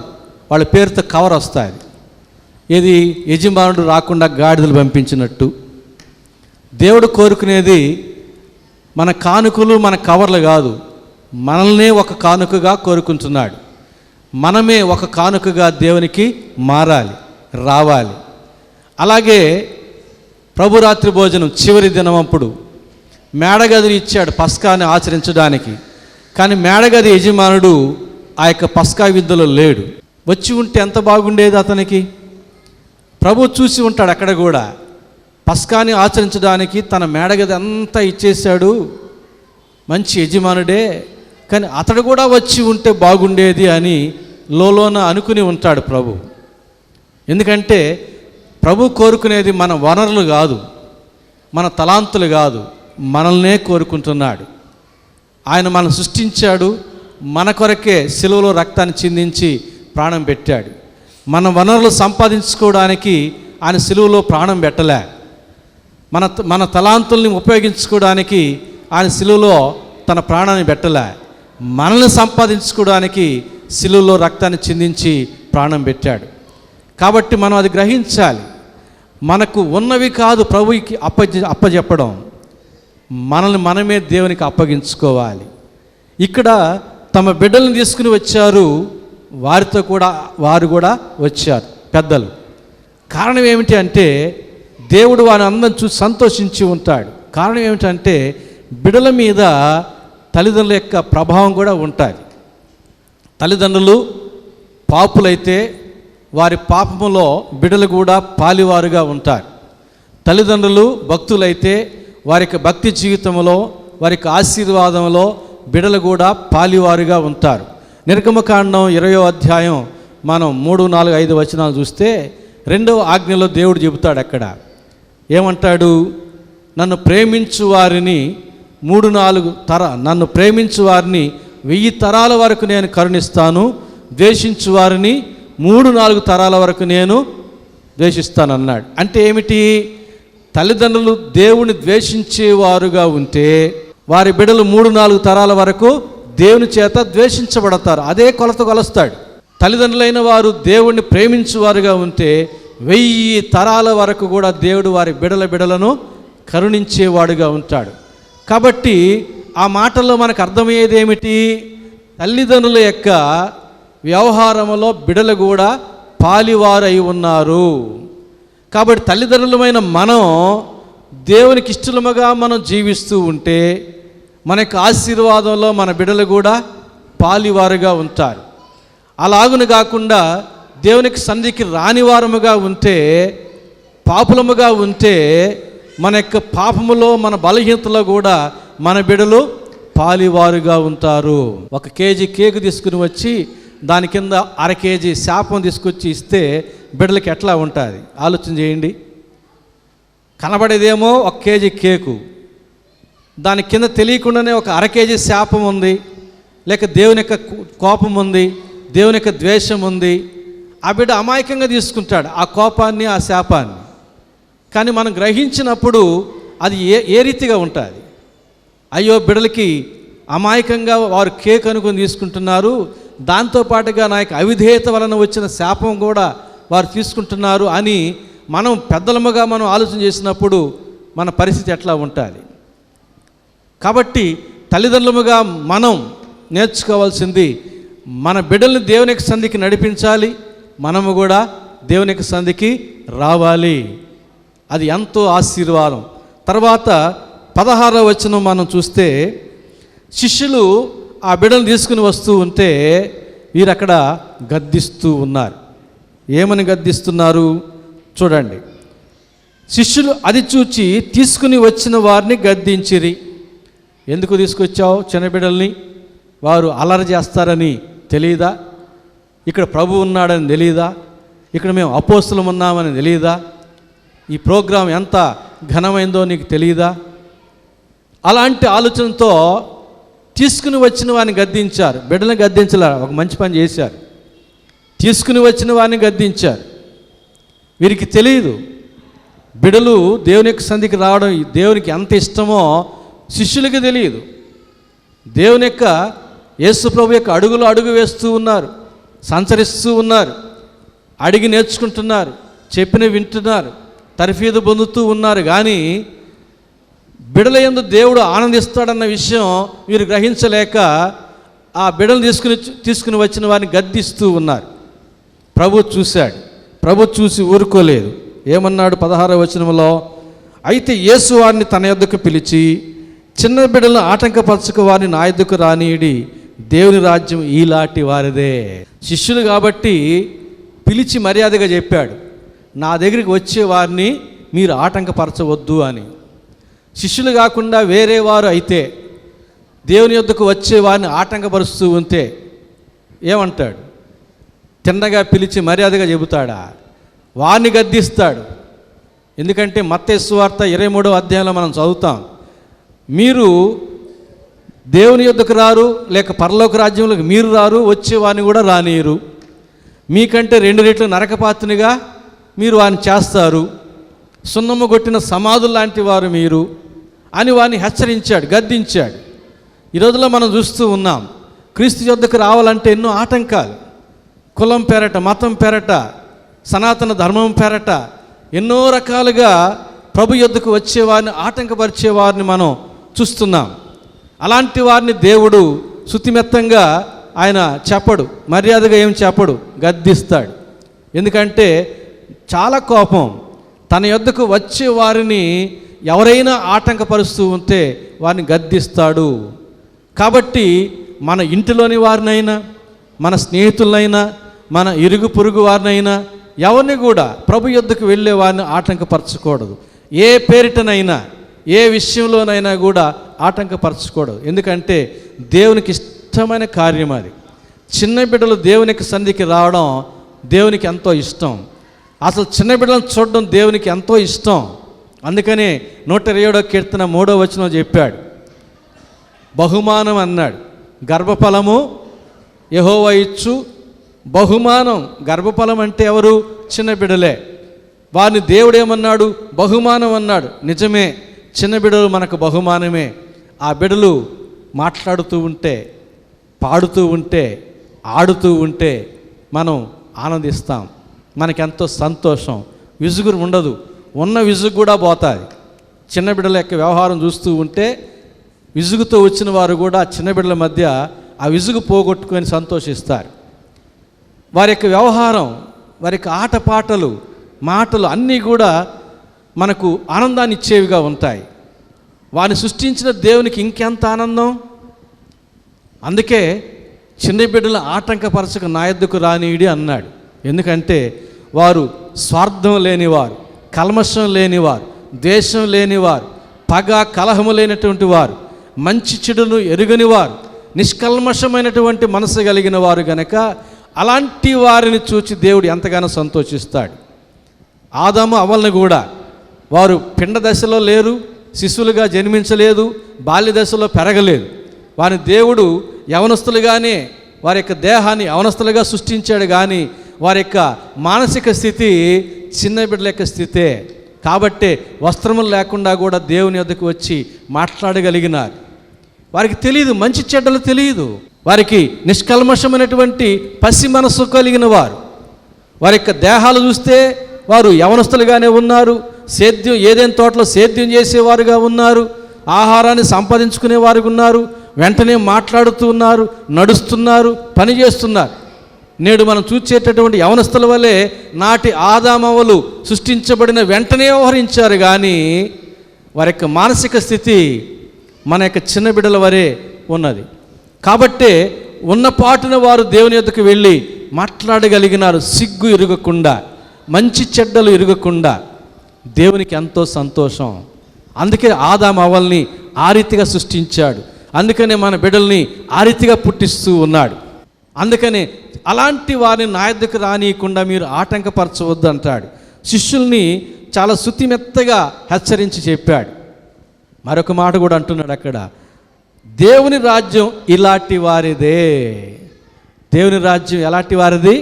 వాళ్ళ పేరుతో కవర్ వస్తుంది. ఏది? యజమానుడు రాకుండా గాడిదలు పంపించినట్టు. దేవుడు కోరుకునేది మన కానుకలు, మన కవర్లు కాదు, మనల్నే ఒక కానుకగా కోరుకుంటున్నాడు. మనమే ఒక కానుకగా దేవునికి మారాలి, రావాలి. అలాగే ప్రభురాత్రి భోజనం చివరి దినం అప్పుడు మేడగదిని ఇచ్చాడు పస్కాని ఆచరించడానికి. కానీ మేడగది యజమానుడు ఆ యొక్క పస్కా విందులో లేడు. వచ్చి ఉంటే ఎంత బాగుండేది అతనికి. ప్రభు చూసి ఉంటాడు అక్కడ కూడా. పస్కాని ఆచరించడానికి తన మేడగది అంతా ఇచ్చేశాడు, మంచి యజమానుడే, కానీ అతడు కూడా వచ్చి ఉంటే బాగుండేది అని లోలోన అనుకుని ఉంటాడు ప్రభు. ఎందుకంటే ప్రభు కోరుకునేది మన వనరులు కాదు, మన తలాంతులు కాదు, మనల్నే కోరుకుంటున్నాడు. ఆయన మనం సృష్టించాడు, మన కొరకే సిలువలో రక్తాన్ని చిందించి ప్రాణం పెట్టాడు. మన వనరులు సంపాదించుకోవడానికి ఆయన సిలువలో ప్రాణం పెట్టలే. మన తలాంతుల్ని ఉపయోగించుకోవడానికి ఆయన సిలువలో తన ప్రాణాన్ని పెట్టలే. మనల్ని సంపాదించుకోవడానికి సిలువలో రక్తాన్ని చిందించి ప్రాణం పెట్టాడు. కాబట్టి మనం అది గ్రహించాలి. మనకు ఉన్నవి కాదు ప్రభువుకి అప్పజెప్పడం, మనల్ని మనమే దేవునికి అప్పగించుకోవాలి. ఇక్కడ తమ బిడ్డలను తీసుకుని వచ్చారు, వారు కూడా వచ్చారు పెద్దలు. కారణం ఏమిటి అంటే దేవుడు వారిని అందరం చూసి సంతోషించి ఉంటాడు. కారణం ఏమిటంటే బిడ్డల మీద తల్లిదండ్రుల యొక్క ప్రభావం కూడా ఉంటుంది. తల్లిదండ్రులు పాపులైతే వారి పాపములో బిడ్డలు కూడా పాలివారుగా ఉంటారు. తల్లిదండ్రులు భక్తులైతే వారికి భక్తి జీవితంలో, వారికి ఆశీర్వాదంలో బిడ్డలు కూడా పాలివారుగా ఉంటారు. నిర్గమకాండం 20వ అధ్యాయం మనం 3, 4, 5 వచనాలు చూస్తే 2వ ఆజ్ఞలో దేవుడు చెబుతాడు. అక్కడ ఏమంటాడు? నన్ను ప్రేమించు వారిని 1000 తరాల వరకు నేను కరుణిస్తాను, ద్వేషించు వారిని 3-4 తరాల వరకు నేను ద్వేషిస్తాను అన్నాడు. అంటే ఏమిటి? తల్లిదండ్రులు దేవుని ద్వేషించేవారుగా ఉంటే వారి బిడ్డలు 3-4 తరాల వరకు దేవుని చేత ద్వేషించబడతారు. అదే కొలత కొలుస్తాడు. తల్లిదండ్రులైన వారు దేవుణ్ణి ప్రేమించువారుగా ఉంటే 1000 తరాల వరకు కూడా దేవుడు వారి బిడ్డలను కరుణించేవాడుగా ఉంటాడు. కాబట్టి ఆ మాటల్లో మనకు అర్థమయ్యేది ఏమిటి? తల్లిదండ్రుల యొక్క వ్యవహారంలో బిడ్డలు కూడా పాలివారై ఉన్నారు. కాబట్టి తల్లిదండ్రులమైన మనం దేవునికి ఇష్టలుగా మనం జీవిస్తూ ఉంటే మన యొక్క ఆశీర్వాదంలో మన బిడ్డలు కూడా పాలివారుగా ఉంటారు. అలాగును కాకుండా దేవునికి సన్నిధికి రానివారముగా ఉంటే, పాపులముగా ఉంటే మన యొక్క పాపములో, మన బలహీనతలో కూడా మన బిడ్డలు పాలివారుగా ఉంటారు. 1 కేజీ కేకు తీసుకుని వచ్చి దాని కింద 1/2 కేజీ శాపం తీసుకొచ్చి ఇస్తే బిడ్డలకి ఎట్లా ఉంటుంది? ఆలోచన చేయండి. కనబడేదేమో 1 కేజీ కేకు, దాని కింద తెలియకుండానే 1/2 కేజీ శాపం ఉంది, లేక దేవుని యొక్క కోపం ఉంది, దేవుని యొక్క ద్వేషం ఉంది. ఆ బిడ్డ అమాయకంగా తీసుకుంటాడు ఆ కోపాన్ని, ఆ శాపాన్ని. కానీ మనం గ్రహించినప్పుడు అది ఏ రీతిగా ఉంటుంది? అయ్యో, బిడ్డలకి అమాయకంగా వారు కేక్ అనుకుని తీసుకుంటున్నారు, దాంతోపాటుగా నా యొక్క అవిధేయత వలన వచ్చిన శాపం కూడా వారు తీసుకుంటున్నారు అని మనం పెద్దలముగా మనం ఆలోచన చేసినప్పుడు మన పరిస్థితి ఎట్లా ఉంటుంది? కాబట్టి తల్లిదండ్రులుగా మనం నేర్చుకోవాల్సింది, మన బిడ్డల్ని దేవునికి సంధికి నడిపించాలి, మనము కూడా దేవునికి సంధికి రావాలి. అది ఎంతో ఆశీర్వాదం. తర్వాత 16వ వచనం మనం చూస్తే, శిష్యులు ఆ బిడ్డను తీసుకుని వస్తూ ఉంటే వీరు అక్కడ గద్దిస్తూ ఉన్నారు. ఏమని గద్దిస్తున్నారు చూడండి. శిష్యులు అది చూచి తీసుకుని వచ్చిన వారిని గద్దించిరి. ఎందుకు తీసుకొచ్చావు చిన్న బిడ్డల్ని? వారు అల్లరి చేస్తారని తెలియదా? ఇక్కడ ప్రభు ఉన్నాడని తెలియదా? ఇక్కడ మేము అపోస్తులం ఉన్నామని తెలియదా? ఈ ప్రోగ్రాం ఎంత ఘనమైందో నీకు తెలియదా? అలాంటి ఆలోచనతో తీసుకుని వచ్చిన వారిని గద్దించారు. బిడ్డలను గద్దించలేరు, ఒక మంచి పని చేశారు. తీసుకుని వచ్చిన వారిని గద్దించారు. వీరికి తెలియదు బిడ్డలు దేవుని యొక్క సంధికి రావడం దేవునికి ఎంత ఇష్టమో శిష్యులకి తెలియదు. దేవుని యొక్క యేసు ప్రభు యొక్క అడుగులో అడుగు వేస్తూ ఉన్నారు, సంచరిస్తూ ఉన్నారు, అడిగి నేర్చుకుంటున్నారు, చెప్పిన వింటున్నారు, తర్ఫీదు పొందుతూ ఉన్నారు. కానీ బిడల యందు దేవుడు ఆనందిస్తాడన్న విషయం వీరు గ్రహించలేక ఆ బిడలు తీసుకుని వచ్చిన వారిని గద్దిస్తూ ఉన్నారు. ప్రభు చూశాడు. ప్రభు చూసి ఊరుకోలేదు. ఏమన్నాడు 16వ వచనంలో? అయితే యేసు వారిని తన యొద్దకు పిలిచి, చిన్న బిడ్డలను ఆటంకపరచుకు వారిని నా యొద్దకు రానీయుడి, దేవుని రాజ్యం ఈలాంటి వారిదే. శిష్యులు కాబట్టి పిలిచి మర్యాదగా చెప్పాడు, నా దగ్గరికి వచ్చే వారిని మీరు ఆటంకపరచవద్దు అని. శిష్యులు కాకుండా వేరే వారు అయితే దేవుని యొద్దకు వచ్చే వారిని ఆటంకపరుస్తూ ఉంటే ఏమంటాడు? తిన్నగా పిలిచి మర్యాదగా చెబుతాడా? వారిని గద్దిస్తాడు. ఎందుకంటే మత్తయి సువార్త 23వ అధ్యాయంలో మనం చదువుతాం, మీరు దేవుని యొద్దకు రారు, లేక పరలోక రాజ్యంలోకి మీరు రారు, వచ్చే వారిని కూడా రానియరు. మీకంటే 2 రెట్లు నరకపాత్రునిగా మీరు వారిని చేస్తారు, సున్నము కొట్టిన సమాధులు లాంటి వారు మీరు అని వారిని హెచ్చరించాడు, గద్దించాడు. ఈ రోజుల్లో మనం చూస్తూ ఉన్నాం, క్రీస్తు యొద్దకు రావాలంటే ఎన్నో ఆటంకాలు, కులం పేరట, మతం పేరట, సనాతన ధర్మం పేరట ఎన్నో రకాలుగా ప్రభు యొద్దకు వచ్చేవారిని ఆటంకపరిచేవారిని మనం చూస్తున్నాం. అలాంటి వారిని దేవుడు శుతిమెత్తంగా ఆయన చెప్పడు, మర్యాదగా ఏం చెప్పడు, గద్దిస్తాడు. ఎందుకంటే చాలా కోపం. తన యొద్దకు వచ్చే వారిని ఎవరైనా ఆటంకపరుస్తూ ఉంటే వారిని గద్దిస్తాడు. కాబట్టి మన ఇంటిలోని వారినైనా, మన స్నేహితులైనా, మన ఇరుగు పొరుగు వారినైనా ఎవరిని కూడా ప్రభు యొద్దకు వెళ్ళే వారిని ఆటంకపరచకూడదు. ఏ పేరిటనైనా, ఏ విషయంలోనైనా కూడా ఆటంకపరచకూడదు. ఎందుకంటే దేవునికి ఇష్టమైన కార్యం అది. చిన్న బిడ్డలు దేవునికి సన్నిధికి రావడం దేవునికి ఎంతో ఇష్టం. అసలు చిన్న బిడ్డలను చూడడం దేవునికి ఎంతో ఇష్టం. అందుకనే 127వ కీర్తన 3వ వచనం చెప్పాడు, బహుమానం అన్నాడు. గర్భఫలము యెహోవా ఇచ్చు బహుమానం. గర్భఫలం అంటే ఎవరు? చిన్న బిడ్డలే. వారిని దేవుడు ఏమన్నాడు? బహుమానం అన్నాడు. నిజమే, చిన్న బిడ్డలు మనకు బహుమానమే. ఆ బిడ్డలు మాట్లాడుతూ ఉంటే, పాడుతూ ఉంటే, ఆడుతూ ఉంటే మనం ఆనందిస్తాం, మనకెంతో సంతోషం, విసుగు ఉండదు, ఉన్న విసుగు కూడా పోతుంది. చిన్న బిడ్డల యొక్క వ్యవహారం చూస్తూ ఉంటే విసుగుతో వచ్చిన వారు కూడా చిన్న బిడ్డల మధ్య ఆ విసుగు పోగొట్టుకొని సంతోషిస్తారు. వారి యొక్క వ్యవహారం, వారి యొక్క ఆటపాటలు, మాటలు అన్నీ కూడా మనకు ఆనందాన్ని ఇచ్చేవిగా ఉంటాయి. వారిని సృష్టించిన దేవునికి ఇంకెంత ఆనందం. అందుకే చిన్న బిడ్డల ఆటంకపరచక నా యొద్దకు రానీయుడి అన్నాడు. ఎందుకంటే వారు స్వార్థం లేనివారు, కల్మషం లేనివారు, ద్వేషం లేనివారు, పగ కలహము లేనటువంటి వారు, మంచి చెడును ఎరుగని వారు, నిష్కల్మషమైనటువంటి మనసు కలిగిన వారు గనక అలాంటి వారిని చూచి దేవుడు ఎంతగానో సంతోషిస్తాడు. ఆదాము అవ్వలను కూడా వారు పిండ దశలో లేరు, శిశువులుగా జన్మించలేదు, బాల్య దశలో పెరగలేదు. వారి దేవుడు యవనస్తులుగానే వారి యొక్క దేహాన్ని యవనస్తులుగా సృష్టించాడు, కానీ వారి యొక్క మానసిక స్థితి చిన్న బిడ్డల యొక్క స్థితే. కాబట్టే వస్త్రములు లేకుండా కూడా దేవుని యొద్దకు వచ్చి మాట్లాడగలిగినారు. వారికి తెలియదు, మంచి చెడ్డలు తెలియదు. వారికి నిష్కల్మషమైనటువంటి పసి మనస్సు కలిగిన వారు. వారి యొక్క దేహాలు చూస్తే వారు యవనస్తులుగానే ఉన్నారు, సేద్యం ఏదైనా తోటలో సేద్యం చేసేవారుగా ఉన్నారు, ఆహారాన్ని సంపాదించుకునేవారుగా ఉన్నారు, వెంటనే మాట్లాడుతూ ఉన్నారు, నడుస్తున్నారు, పని చేస్తున్నారు. నేడు మనం చూసేటటువంటి యవనస్తుల వల్లే నాటి ఆదామవ్వలు సృష్టించబడిన వెంటనే వ్యవహరించారు, కానీ వారి యొక్క మానసిక స్థితి మన యొక్క చిన్న బిడ్డల వరే ఉన్నది. కాబట్టే ఉన్నపాటున వారు దేవుని యొద్దకు వెళ్ళి మాట్లాడగలిగినారు, సిగ్గు ఇరుగకుండా, మంచి చెడ్డలు ఇరుగకుండా. దేవునికి ఎంతో సంతోషం. అందుకే ఆదాము అవ్వల్ని ఆ రీతిగా సృష్టించాడు. అందుకనే మన బిడ్డల్ని ఆ రీతిగా పుట్టిస్తూ ఉన్నాడు. అందుకనే అలాంటి వారిని నా యొద్దకు రానియకుండా మీరు ఆటంకపరచవద్దు అంటాడు. శిష్యుల్ని చాలా శుతిమెత్తగా హెచ్చరించి చెప్పాడు. మరొక మాట కూడా అంటున్నాడు అక్కడ, దేవుని రాజ్యం ఇలాంటి వారిదే. దేవుని రాజ్యం ఎలాంటి వారిది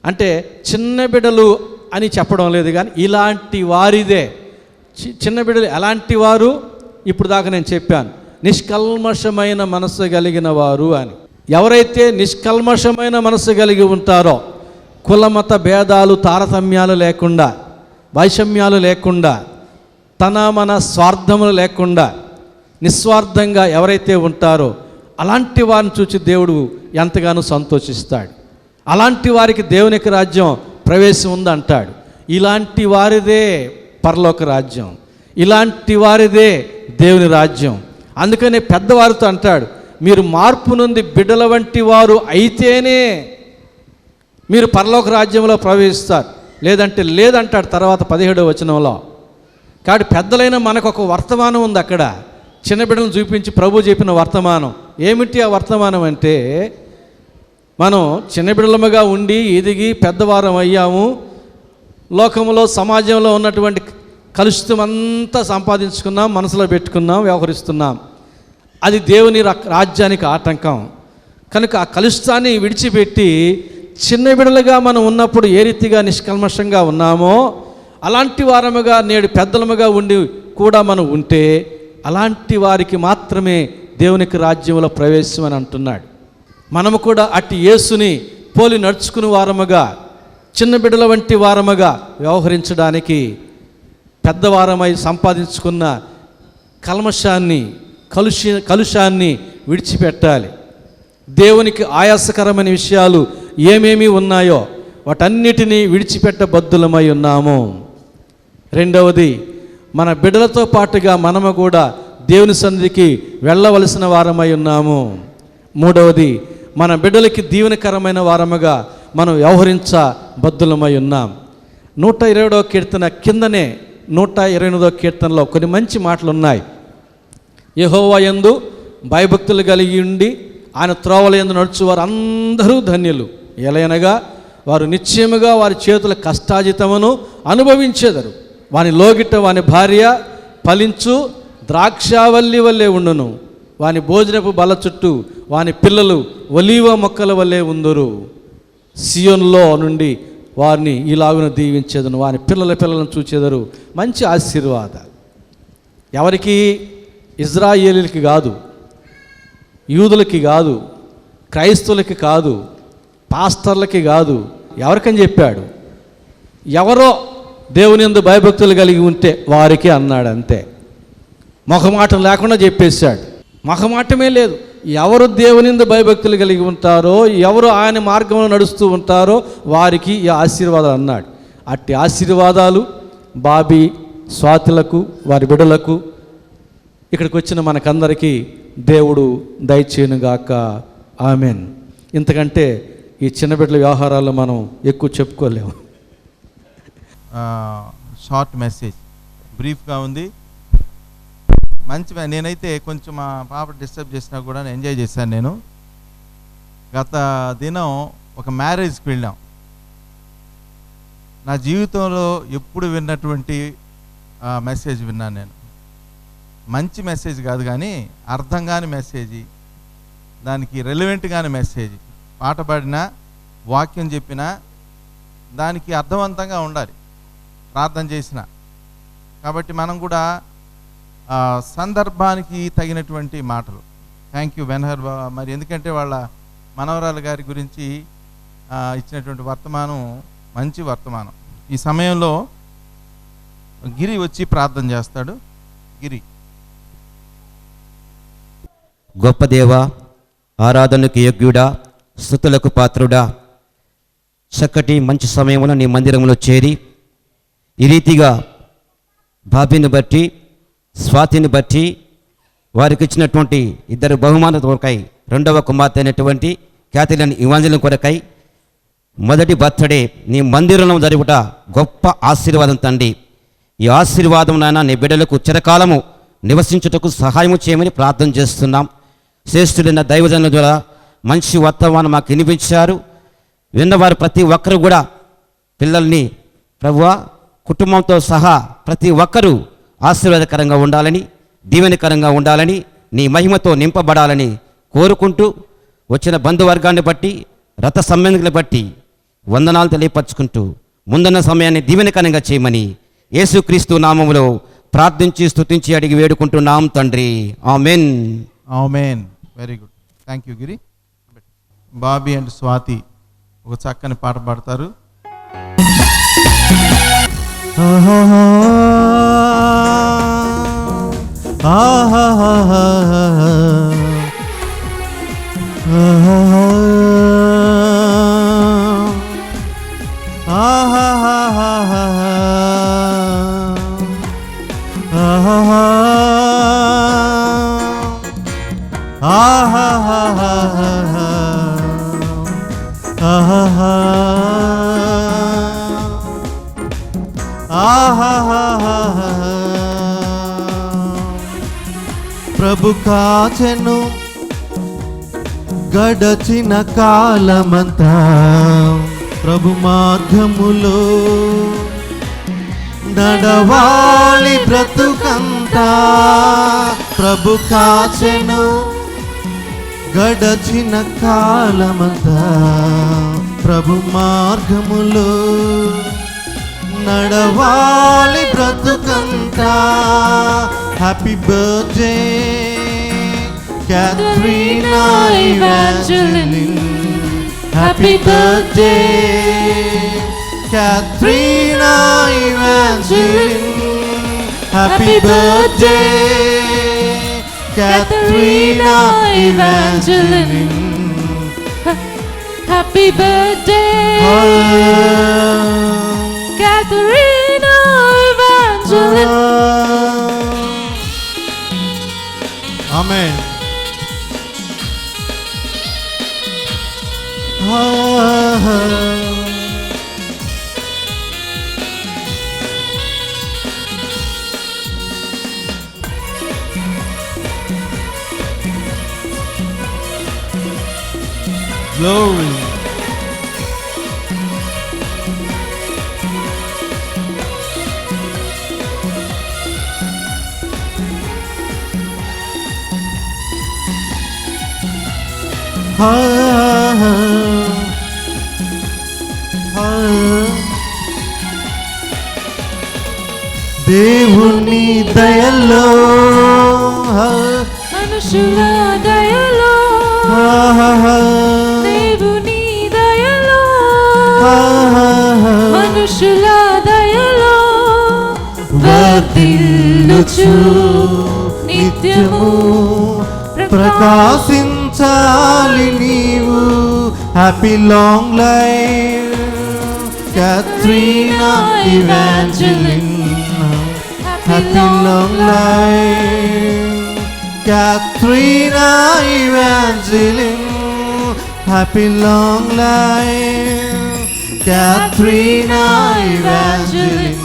అంటే చిన్న బిడ్డలు అని చెప్పడం లేదు, కానీ ఇలాంటి వారిదే. చిన్న బిడ్డలు ఎలాంటి వారు? ఇప్పుడు దాకా నేను చెప్పాను, నిష్కల్మషమైన మనస్సు కలిగిన వారు అని. ఎవరైతే నిష్కల్మషమైన మనస్సు కలిగి ఉంటారో, కులమత భేదాలు తారతమ్యాలు లేకుండా, వైషమ్యాలు లేకుండా, తన మన స్వార్థములు లేకుండా నిస్వార్థంగా ఎవరైతే ఉంటారో అలాంటి వారిని చూసి దేవుడు ఎంతగానో సంతోషిస్తాడు. అలాంటి వారికి దేవుని యొక్క రాజ్యం ప్రవేశం ఉందంటాడు. ఇలాంటి వారిదే పరలోక రాజ్యం, ఇలాంటి వారిదే దేవుని రాజ్యం. అందుకనే పెద్దవారితో అంటాడు, మీరు మార్పు నుండి బిడ్డల వంటి వారు అయితేనే మీరు పరలోక రాజ్యంలో ప్రవేశిస్తారు, లేదంటే లేదంటాడు తర్వాత 17వ వచనంలో. కాబట్టి పెద్దలైన మనకు ఒక వర్తమానం ఉంది అక్కడ, చిన్న బిడ్డలను చూపించి ప్రభు చెప్పిన వర్తమానం. ఏమిటి ఆ వర్తమానం అంటే, మనం చిన్న బిడ్డలముగా ఉండి ఎదిగి పెద్దవారం అయ్యాము, లోకంలో సమాజంలో ఉన్నటువంటి కలుషితం అంతా సంపాదించుకున్నాం, మనసులో పెట్టుకున్నాం, వ్యవహరిస్తున్నాం. అది దేవుని రాజ్యానికి ఆటంకం. కనుక ఆ కలుషితాన్ని విడిచిపెట్టి చిన్న బిడ్డలుగా మనం ఉన్నప్పుడు ఏ రీతిగా నిష్కల్మషంగా ఉన్నామో అలాంటి వారముగా నేడు పెద్దలముగా ఉండి కూడా మనం ఉంటే అలాంటి వారికి మాత్రమే దేవునికి రాజ్యంలో ప్రవేశం అని అంటున్నాడు. మనము కూడా అట్టి యేసుని పోలి నడుచుకుని వారముగా, చిన్న బిడ్డల వంటి వారముగా వ్యవహరించడానికి పెద్దవారమై సంపాదించుకున్న కలుషాన్ని విడిచిపెట్టాలి. దేవునికి ఆయాసకరమైన విషయాలు ఏమేమి ఉన్నాయో వాటన్నిటినీ విడిచిపెట్టబద్దులమై ఉన్నాము. రెండవది, మన బిడ్డలతో పాటుగా మనము కూడా దేవుని సన్నిధికి వెళ్ళవలసిన వారమై ఉన్నాము. మూడవది, మన బిడ్డలకి దీవెనకరమైన వారముగా మనం వ్యవహరించబద్దులమై ఉన్నాం. 120వ కీర్తన కిందనే 128వ కీర్తనలో కొన్ని మంచి మాటలు ఉన్నాయి. యెహోవా యందు భయభక్తులు కలిగి ఉండి ఆయన త్రోవల యందు నడుచు వారు అందరూ ధన్యులు. ఎలయనగా వారు నిశ్చయముగా వారి చేతుల కష్టాజితమును అనుభవించెదరు. వాని లోగిట వాని భార్య ఫలించు ద్రాక్షావల్లి వల్లే ఉండును. వాని భోజనపు బల చుట్టూ వాని పిల్లలు ఒలీవ మొక్కల వల్లే ఉందురు. సియోనులో నుండి వారిని ఇలాగున దీవించేదను, వాని పిల్లలను చూచేదరు. మంచి ఆశీర్వాదాలు ఎవరికి? ఇజ్రాయేలీలకి కాదు, యూదులకి కాదు, క్రైస్తవులకి కాదు, పాస్టర్లకి కాదు. ఎవరికని చెప్పాడు? ఎవరో దేవుని యందు భయభక్తులు కలిగి ఉంటే వారికి అన్నాడు. అంతే, మొహమాటం లేకుండా చెప్పేశాడు. మొహమాటమే లేదు. ఎవరు దేవుని యందు భయభక్తులు కలిగి ఉంటారో, ఎవరు ఆయన మార్గంలో నడుస్తూ ఉంటారో వారికి ఈ ఆశీర్వాదాలు అన్నాడు. అట్టి ఆశీర్వాదాలు బాబీ స్వాతులకు, వారి బిడ్డలకు, ఇక్కడికి వచ్చిన మనకందరికీ దేవుడు దయచేయునుగాక. ఆమెన్. ఇంతకంటే ఈ చిన్న బిడ్డల వ్యవహారాల్లో మనం ఎక్కువ చెప్పుకోలేము. షార్ట్ మెసేజ్, బ్రీఫ్గా ఉంది. మంచిగా నేనైతే కొంచెం మా పాప డిస్టర్బ్ చేసినా కూడా ఎంజాయ్ చేశాను. నేను గత దినం ఒక మ్యారేజ్కి వెళ్ళాం. నా జీవితంలో ఎప్పుడు విన్నటువంటి మెసేజ్ విన్నాను నేను. మంచి మెసేజ్ కాదు కానీ అర్థం కాని మెసేజ్, దానికి రెలవెంట్ కాని మెసేజ్. పాట పాడినా, వాక్యం చెప్పినా దానికి అర్థవంతంగా ఉండాలి, ప్రార్థన చేసిన. కాబట్టి మనం కూడా సందర్భానికి తగినటువంటి మాటలు. థ్యాంక్ యూ వెన్హర్. మరి ఎందుకంటే వాళ్ళ మనవరాలు గారి గురించి ఇచ్చినటువంటి వర్తమానం మంచి వర్తమానం. ఈ సమయంలో గిరి వచ్చి ప్రార్థన చేస్తాడు. గిరి. గొప్ప దేవా, ఆరాధనకు యోగ్యుడా, స్తుతులకు పాత్రుడా, చక్కటి మంచి సమయంలో నీ మందిరంలో చేరి ఈ రీతిగా బాబీని బట్టి, స్వాతిని బట్టి, వారికి ఇచ్చినటువంటి 2 బహుమానాల కొరకై, 2వ కుమార్తె అయినటువంటి క్యాథరిన్ ఇవాంజలిన్ కొరకై మొదటి బర్త్డే నీ మందిరంలో జరుగుట గొప్ప ఆశీర్వాదం తండ్రి. ఈ ఆశీర్వాదం నాయన నీ బిడ్డలకు చిరకాలము నివసించుటకు సహాయము చేయమని ప్రార్థన చేస్తున్నాం. శ్రేష్ఠుడైన దైవజనుల ద్వారా మంచి వర్తమానం మాకు వినిపించారు. విన్నవారు ప్రతి ఒక్కరు కూడా పిల్లల్ని ప్రభువా కుటుంబంతో సహా ప్రతి ఒక్కరూ ఆశీర్వాదకరంగా ఉండాలని, దీవెనకరంగా ఉండాలని, నీ మహిమతో నింపబడాలని కోరుకుంటూ వచ్చిన బంధువర్గాన్ని బట్టి, రథ సంబంధికులను బట్టి వందనాలు తెలియపరచుకుంటూ ముందున్న సమయాన్ని దీవెనకరంగా చేయమని యేసుక్రీస్తు నామములో ప్రార్థించి స్తుతించి అడిగి వేడుకుంటున్నాం తండ్రి. Amen. Amen. Very good. Thank you Giri. Bobby and Swathi ఒక చక్కని పాట పాడతారు. ప్రభు కాచెను గడచిన కాలమంతా, ప్రభు మార్గములో నడవాలి బ్రతుకంతా. ప్రభు కాచెను గడచిన కాలమంతా, ప్రభు మార్గములో నడవాలి బ్రతుకంతా. Happy birthday Katharina Evangeline. Happy birthday Katharina Evangeline. Happy birthday Katharina Evangeline. Happy birthday, Katharina Evangeline. Amen. Glory. దేవుని దయలో మనుషుల దయలో దేవుని దయలో మనుషుల దయలో వర్ధిల్లుచు నిత్యము ప్రకాశించాలి నీవు. Happy long life Katharina Evangeline. Happy long life Katharina Evangeline. Happy long life Katharina Evangeline.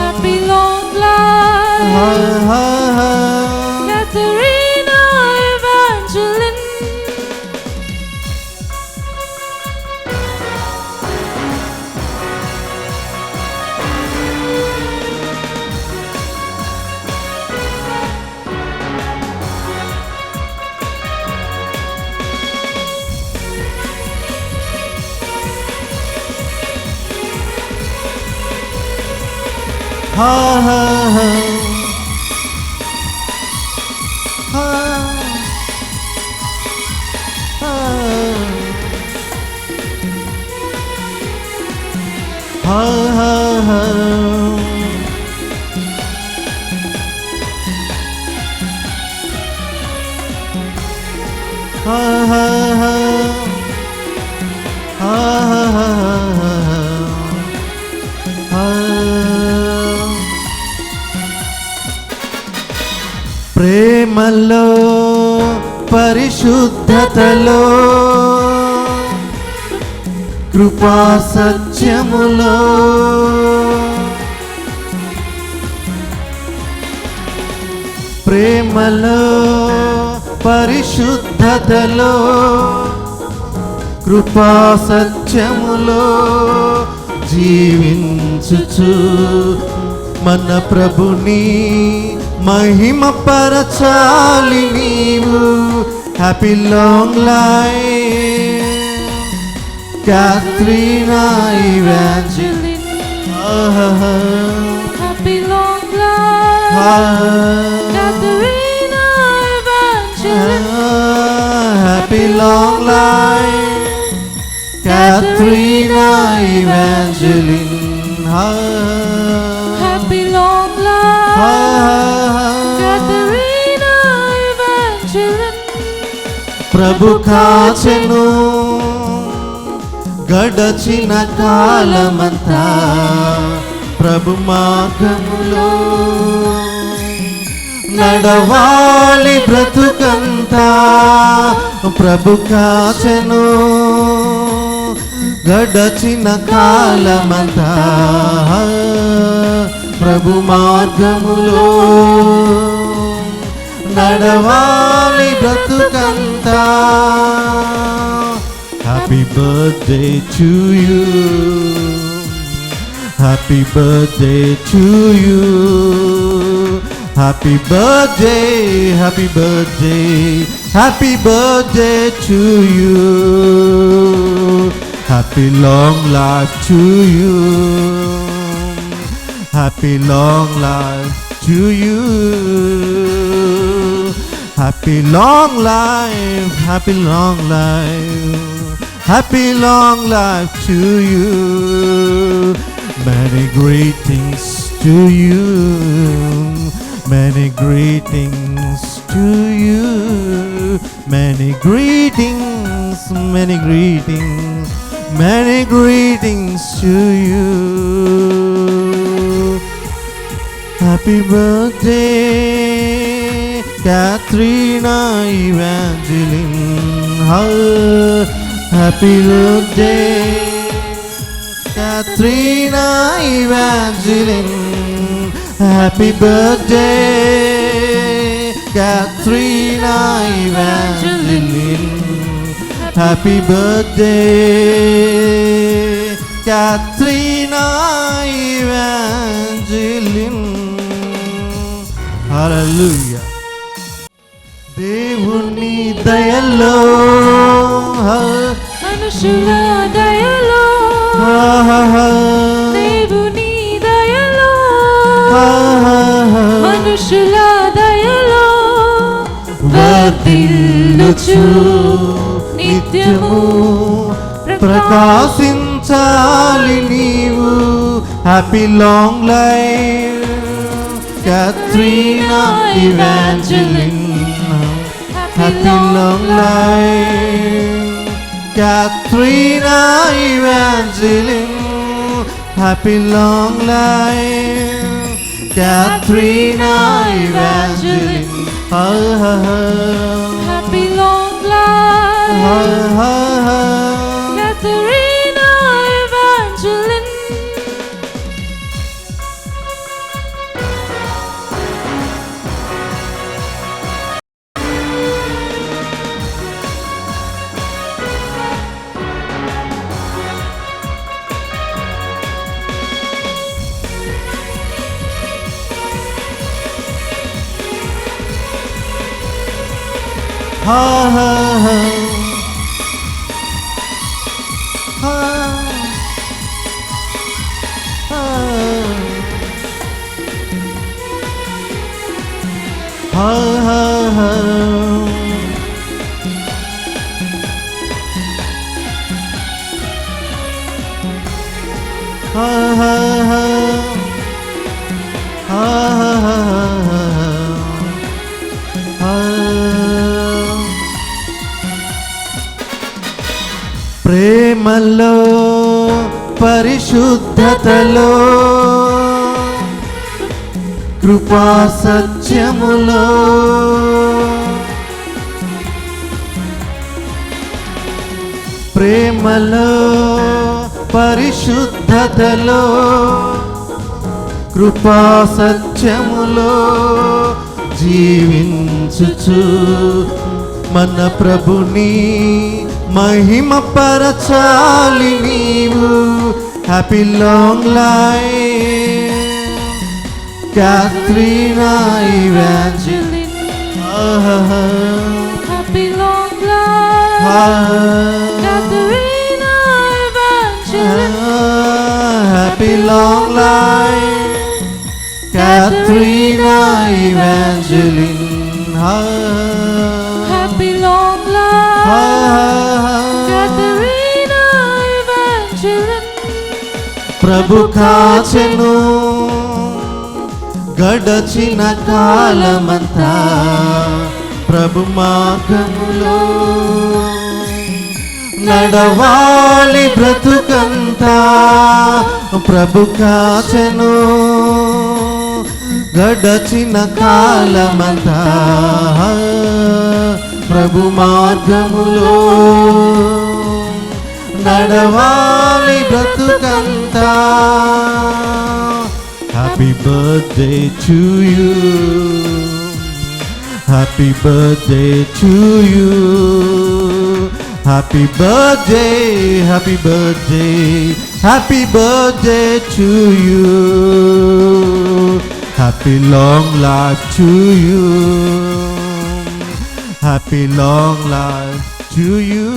Happy long life Katharina Evangeline. ప్రేమలో పరిశుద్ధతలో కృపా సత్యములో ప్రేమలో పరిశుద్ధతలో కృపా సత్యములో జీవించుచు మన ప్రభుని మహిమ పరచాలి నీవు. Happy long life Katharina Evangeline. Happy long life Katharina Evangeline. Happy long life Katharina Evangeline. Happy long life Katharina Evangeline. ప్రభు కాచెను గడచిన కాలమంతా ప్రభు మార్గములో నడవాలి బ్రతుకంతా. ప్రభు కాచెను గడచిన కాలమంతా ప్రభు మార్గములో నడవాలి బ్రతుకంతా. Happy birthday to you. Happy birthday to you. Happy birthday, happy birthday, Happy birthday to you. Happy long life to you. Happy long life to you. Happy long life, happy long life. Happy long life to you. Many greetings to you. Many greetings to you. Many greetings, many greetings, many greetings to you. Happy birthday, Katrina Evangeline. Happy birthday, Katrina Evangeline. Happy birthday, Katrina Evangeline. Happy birthday, Katrina Evangeline. Hallelujah. దేవుని దయలో మనుషుల దయలో దేవుని దయలో మనుషుల దయలో వర్ధిల్లుచు నిత్యము ప్రకాశించాలి నీవు. Happy long life Katrina Evangeline. Happy long life, Katrina Evangeline. Happy long life, Katrina Evangeline. happy long life Katrina Evangeline. ప్రేమలో పరిశుద్ధతలో కృపా సత్యములో ప్రేమలో పరిశుద్ధతలో కృపా సత్యములో జీవించుచు మన ప్రభుని మహిమ పరచాలి నీవు. Happy long life Katrina Evangeline. Happy long life Katrina Evangeline. Happy long life Katrina Evangeline. Happy long life Katrina Evangeline. ప్రభు కాచెను గడచిన కాలమంతా ప్రభు మార్గములో నడవాలి బ్రతుకంతా. ప్రభు కాచెను గడచిన కాలమంతా ప్రభు మార్గములో నడవాలి బ్రతుకంతా. Happy birthday to you. Happy birthday to you. Happy birthday, happy birthday, happy birthday to you. Happy long life to you. Happy long life to you.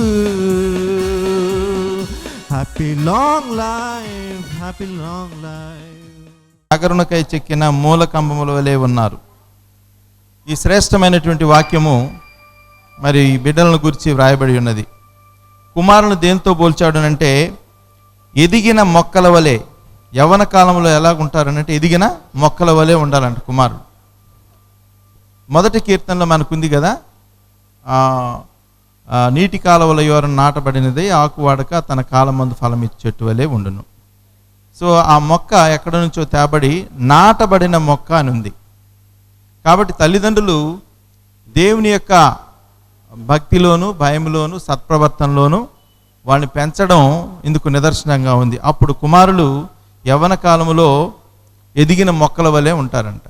Happy long life, happy long life. నాగరునికై చెక్కిన మూల కంబముల వలె ఉన్నారు. ఈ శ్రేష్టమైనటువంటి వాక్యము మరి బిడ్డలను గురించి వ్రాయబడి ఉన్నది. కుమారుని దేంతో పోల్చాడునంటే ఎదిగిన మొక్కల వలె, యవ్వన కాలంలో ఎలాగుంటారనంటే ఎదిగిన మొక్కల వలె ఉండాలంట కుమారుడు. మొదటి కీర్తనలో మనకుంది కదా, నీటి కాలువల యోరన నాటబడినది ఆకు వాడక తన కాలమందు ఫలం ఇచ్చే చెట్టు వలె ఉండును. సో ఆ మొక్క ఎక్కడ నుంచో తేబడి నాటబడిన మొక్క అని ఉంది. కాబట్టి తల్లిదండ్రులు దేవుని యొక్క భక్తిలోను, భయంలోను, సత్ప్రవర్తనలోను వాళ్ళని పెంచడం ఇందుకు నిదర్శనంగా ఉంది. అప్పుడు కుమారులు యవ్వన కాలములో ఎదిగిన మొక్కల వలె ఉంటారంట.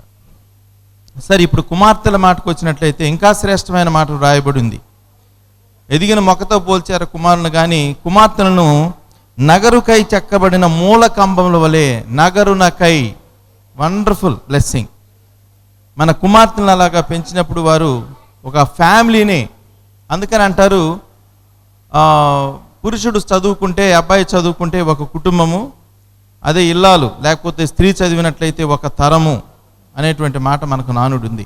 సరే, ఇప్పుడు కుమార్తెల మాటకు వచ్చినట్లయితే ఇంకా శ్రేష్టమైన మాట రాయబడి ఉంది. ఎదిగిన మొక్కతో పోల్చారు కుమారులను, కానీ కుమార్తెలను నగరుకై చెక్కబడిన మూల కంబముల వలె, నగరునకై, వండర్ఫుల్ బ్లెస్సింగ్. మన కుమార్తెలను అలాగా పెంచినప్పుడు వారు ఒక ఫ్యామిలీని, అందుకని అంటారు పురుషుడు చదువుకుంటే, అబ్బాయి చదువుకుంటే ఒక కుటుంబము, అదే ఇల్లాలు లేకపోతే స్త్రీ చదివినట్లయితే ఒక తరము అనేటువంటి మాట మనకు నానుడు ఉంది.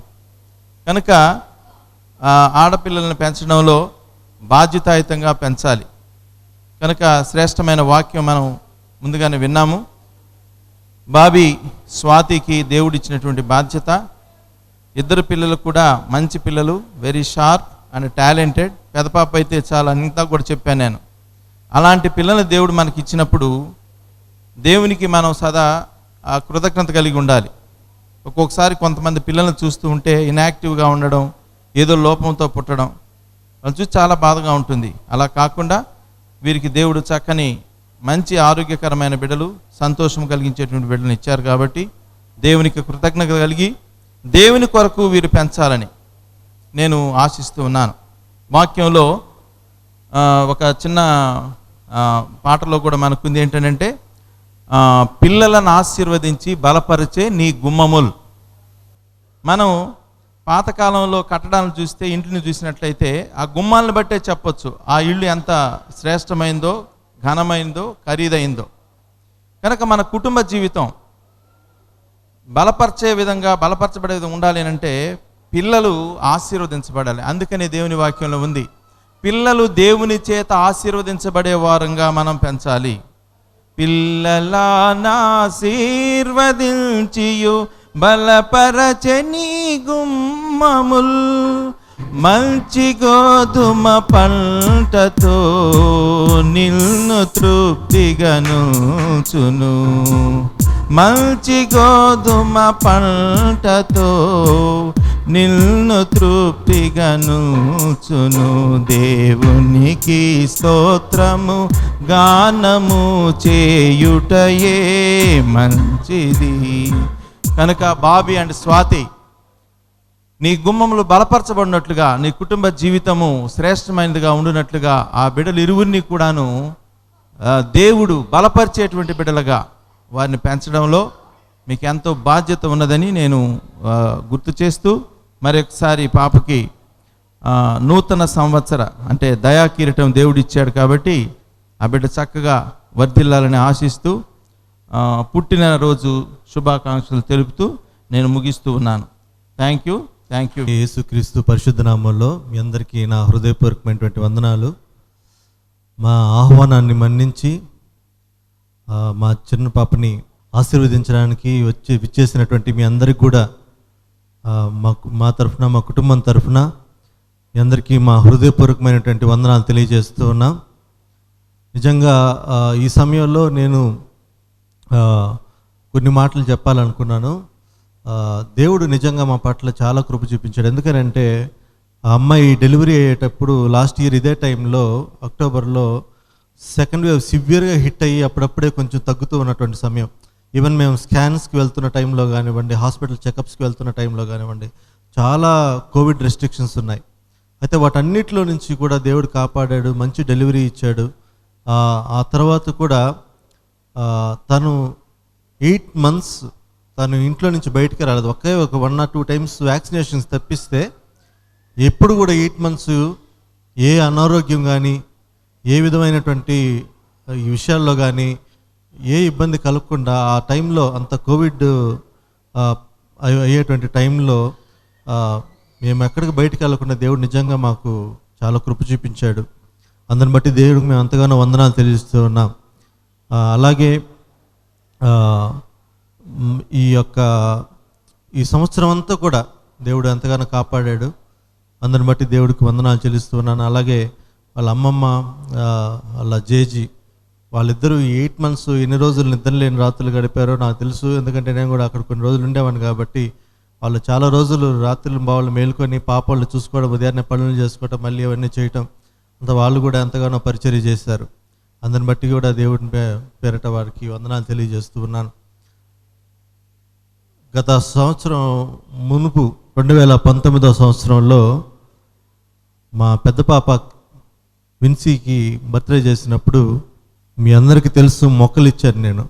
కనుక ఆడపిల్లలను పెంచడంలో బాధ్యతాయుతంగా పెంచాలి. కనుక శ్రేష్టమైన వాక్యం మనం ముందుగానే విన్నాము. బాబీ స్వాతికి దేవుడిచ్చినటువంటి బాధ్యత. ఇద్దరు పిల్లలు కూడా మంచి పిల్లలు, వెరీ షార్ప్ అండ్ టాలెంటెడ్. పెదపాప అయితే చాలా అంతా కూడా చెప్పాను నేను. అలాంటి పిల్లల్ని దేవుడు మనకి ఇచ్చినప్పుడు దేవునికి మనం సదా కృతజ్ఞత కలిగి ఉండాలి. ఒక్కొక్కసారి కొంతమంది పిల్లల్ని చూస్తూ ఉంటే ఇన్యాక్టివ్గా ఉండడం, ఏదో లోపంతో పుట్టడం, వాళ్ళు చూసి చాలా బాధగా ఉంటుంది. అలా కాకుండా వీరికి దేవుడు చక్కని మంచి ఆరోగ్యకరమైన బిడ్డలు, సంతోషం కలిగించేటువంటి బిడ్డలను ఇచ్చారు. కాబట్టి దేవునికి కృతజ్ఞత కలిగి దేవుని కొరకు వీరు పెంచాలని నేను ఆశిస్తూ ఉన్నాను. వాక్యంలో ఒక చిన్న పాటలో కూడా మనకుంది ఏంటంటే, పిల్లలను ఆశీర్వదించి బలపరిచే నీ గుమ్మములు. మనం పాతకాలంలో కట్టడాలను చూస్తే, ఇంటిని చూసినట్లయితే ఆ గుమ్మాలను బట్టే చెప్పొచ్చు ఆ ఇల్లు ఎంత శ్రేష్టమైందో, ఘనమైందో, ఖరీదైందో. కనుక మన కుటుంబ జీవితం బలపరిచే విధంగా, బలపరచబడే విధంగా ఉండాలి అంటే పిల్లలు ఆశీర్వదించబడాలి. అందుకనే దేవుని వాక్యంలో ఉంది, పిల్లలు దేవుని చేత ఆశీర్వదించబడే వారంగా మనం పెంచాలి. పిల్లలను ఆశీర్వదించియు బలపరచని గుమ్మముల్, మంచి గోధుమ పంటతో నిన్ను తృప్తిగనుచును. మంచి గోధుమ పంటతో నిన్ను తృప్తిగనుచును. దేవునికి స్తోత్రము గానము చేయుటయే మంచిది. కనుక బాబీ అండ్ స్వాతి, నీ గుమ్మములు బలపరచబడినట్లుగా, నీ కుటుంబ జీవితము శ్రేష్టమైనదిగా ఉండినట్లుగా ఆ బిడ్డలు ఇరువురిని కూడాను దేవుడు బలపరిచేటువంటి బిడ్డలుగా వారిని పెంచడంలో మీకు ఎంతో బాధ్యత ఉన్నదని నేను గుర్తు చేస్తూ, మరొకసారి పాపకి నూతన సంవత్సర అంటే దయా కిరీటం దేవుడు ఇచ్చాడు. కాబట్టి ఆ బిడ్డ చక్కగా వర్ధిల్లాలని ఆశిస్తూ పుట్టినరోజు శుభాకాంక్షలు తెలుపుతూ నేను ముగిస్తూ ఉన్నాను. Thank you. యేసుక్రీస్తు పరిశుద్ధ నామంలో మీ అందరికీ నా హృదయపూర్వకమైనటువంటి వందనాలు. మా ఆహ్వానాన్ని మన్నించి మా చిన్న పాపని ఆశీర్వదించడానికి విచ్చేసినటువంటి మీ అందరికీ కూడా మా తరఫున, మా కుటుంబం తరఫున మీ అందరికీ మా హృదయపూర్వకమైనటువంటి వందనాలు తెలియజేస్తూ ఉన్నాం. నిజంగా ఈ సమయంలో నేను కొన్ని మాటలు చెప్పాలనుకున్నాను. దేవుడు నిజంగా మా పట్ల చాలా కృప చూపించాడు. ఎందుకనంటే ఆ అమ్మాయి డెలివరీ అయ్యేటప్పుడు లాస్ట్ ఇయర్ ఇదే టైంలో అక్టోబర్లో సెకండ్ వేవ్ సివియర్గా హిట్ అయ్యి అప్పుడప్పుడే కొంచెం తగ్గుతూ ఉన్నటువంటి సమయం. ఈవెన్ మేము స్కాన్స్కి వెళ్తున్న టైంలో కానివ్వండి, హాస్పిటల్ చెకప్స్కి వెళ్తున్న టైంలో కానివ్వండి, చాలా కోవిడ్ రెస్ట్రిక్షన్స్ ఉన్నాయి. అయితే వాటన్నిటిలో నుంచి కూడా దేవుడు కాపాడాడు, మంచి డెలివరీ ఇచ్చాడు. ఆ తర్వాత కూడా తను 8 months తను ఇంట్లో నుంచి బయటకు రాలేదు. ఒక 1 or 2 times వ్యాక్సినేషన్స్ తప్పిస్తే ఎప్పుడు కూడా 8 months ఏ అనారోగ్యం కానీ ఏ విధమైనటువంటి ఈ విషయాల్లో కానీ ఏ ఇబ్బంది కలగకుండా ఆ టైంలో అంత కోవిడ్ అయ్యేటువంటి టైంలో మేము ఎక్కడికి బయటికి వెళ్ళకుండా దేవుడు నిజంగా మాకు చాలా కృప చూపించాడు. అందుని బట్టి దేవుడికి మేము అంతగానో వందనాలు తెలియజేస్తూ ఉన్నాం. అలాగే ఈ సంవత్సరం అంతా కూడా దేవుడు ఎంతగానో కాపాడాడు. అందరిని బట్టి దేవుడికి వందనాలు చెల్లిస్తూ ఉన్నాను. అలాగే వాళ్ళ అమ్మమ్మ వాళ్ళ జేజీ వాళ్ళిద్దరూ 8 months ఎన్ని రోజులు నిద్రలేని రాత్రులు గడిపారో నాకు తెలుసు. ఎందుకంటే నేను కూడా అక్కడ కొన్ని రోజులు ఉండేవాడిని కాబట్టి వాళ్ళు చాలా రోజులు రాత్రులు బావులు మేలుకొని పాపాళ్ళు చూసుకోవడం, ఉదయాన్నే పనులు చేసుకోవడం, మళ్ళీ అవన్నీ చేయటం అంత వాళ్ళు కూడా ఎంతగానో పరిచర్య చేశారు. అందరిని బట్టి కూడా దేవుడిని పేరట వారికి వందనాలు తెలియజేస్తూ ఉన్నాను. గత సంవత్సరం మునుపు 2019వ సంవత్సరంలో మా పెద్ద పాప విన్సీకి బర్త్డే చేసినప్పుడు మీ అందరికీ తెలుసు మొక్కలు ఇచ్చాను నేను.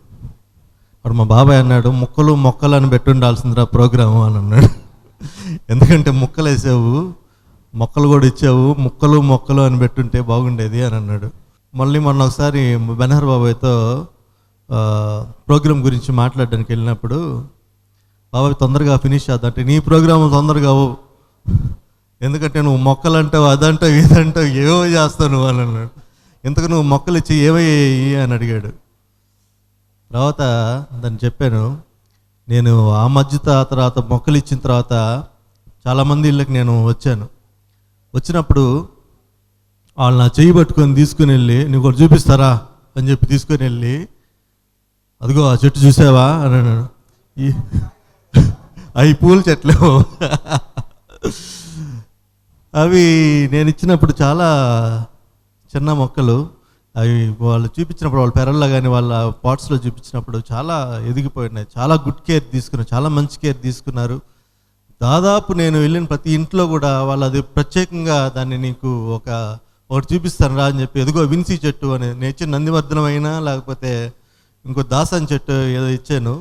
అప్పుడు మా బాబాయ్ అన్నాడు, మొక్కలు అని పెట్టుండాల్సిందిరా ప్రోగ్రాము అని అన్నాడు. ఎందుకంటే మొక్కలు వేసావు, మొక్కలు కూడా ఇచ్చావు, మొక్కలు అని పెట్టుంటే బాగుండేది అని అన్నాడు. మళ్ళీ మొన్న ఒకసారి బెనహర్ బాబాయ్తో ప్రోగ్రాం గురించి మాట్లాడడానికి వెళ్ళినప్పుడు బాబాయ్ తొందరగా ఫినిష్ చేద్దాం అంటే నీ ప్రోగ్రాం తొందరగా అవ్వు, ఎందుకంటే నువ్వు మొక్కలు అంటావు, అదంటావు, ఇదంటావు, ఏవో చేస్తావు నువ్వు అని అన్నాడు. ఇంతకు నువ్వు మొక్కలు ఇచ్చి ఏమయ్యాయి అని అడిగాడు. తర్వాత దాన్ని చెప్పాను, నేను ఆ మధ్య తర్వాత మొక్కలు ఇచ్చిన తర్వాత చాలామంది ఇళ్ళకి నేను వచ్చాను. వచ్చినప్పుడు వాళ్ళు నా చెయ్యి పట్టుకొని తీసుకుని వెళ్ళి నువ్వు కూడా చూపిస్తారా అని చెప్పి తీసుకొని వెళ్ళి, అదిగో ఆ చెట్టు చూసావా అని అన్నాడు. అవి పూల చెట్లు. అవి నేను ఇచ్చినప్పుడు చాలా చిన్న మొక్కలు, అవి వాళ్ళు చూపించినప్పుడు వాళ్ళ పెరల్లో కానీ వాళ్ళ పాట్స్లో చూపించినప్పుడు చాలా ఎదిగిపోయినాయి. చాలా గుడ్ కేర్ తీసుకున్నారు, చాలా మంచి కేర్ తీసుకున్నారు. దాదాపు నేను వెళ్ళిన ప్రతి ఇంట్లో కూడా వాళ్ళు అది ప్రత్యేకంగా దాన్ని నీకు ఒకటి చూపిస్తాను రా అని చెప్పి, ఎదుగో విన్సీ చెట్టు అని నేను ఇచ్చిన నందివర్ధనం అయినా లేకపోతే ఇంకో దాసన్ చెట్టు ఏదో ఇచ్చాను.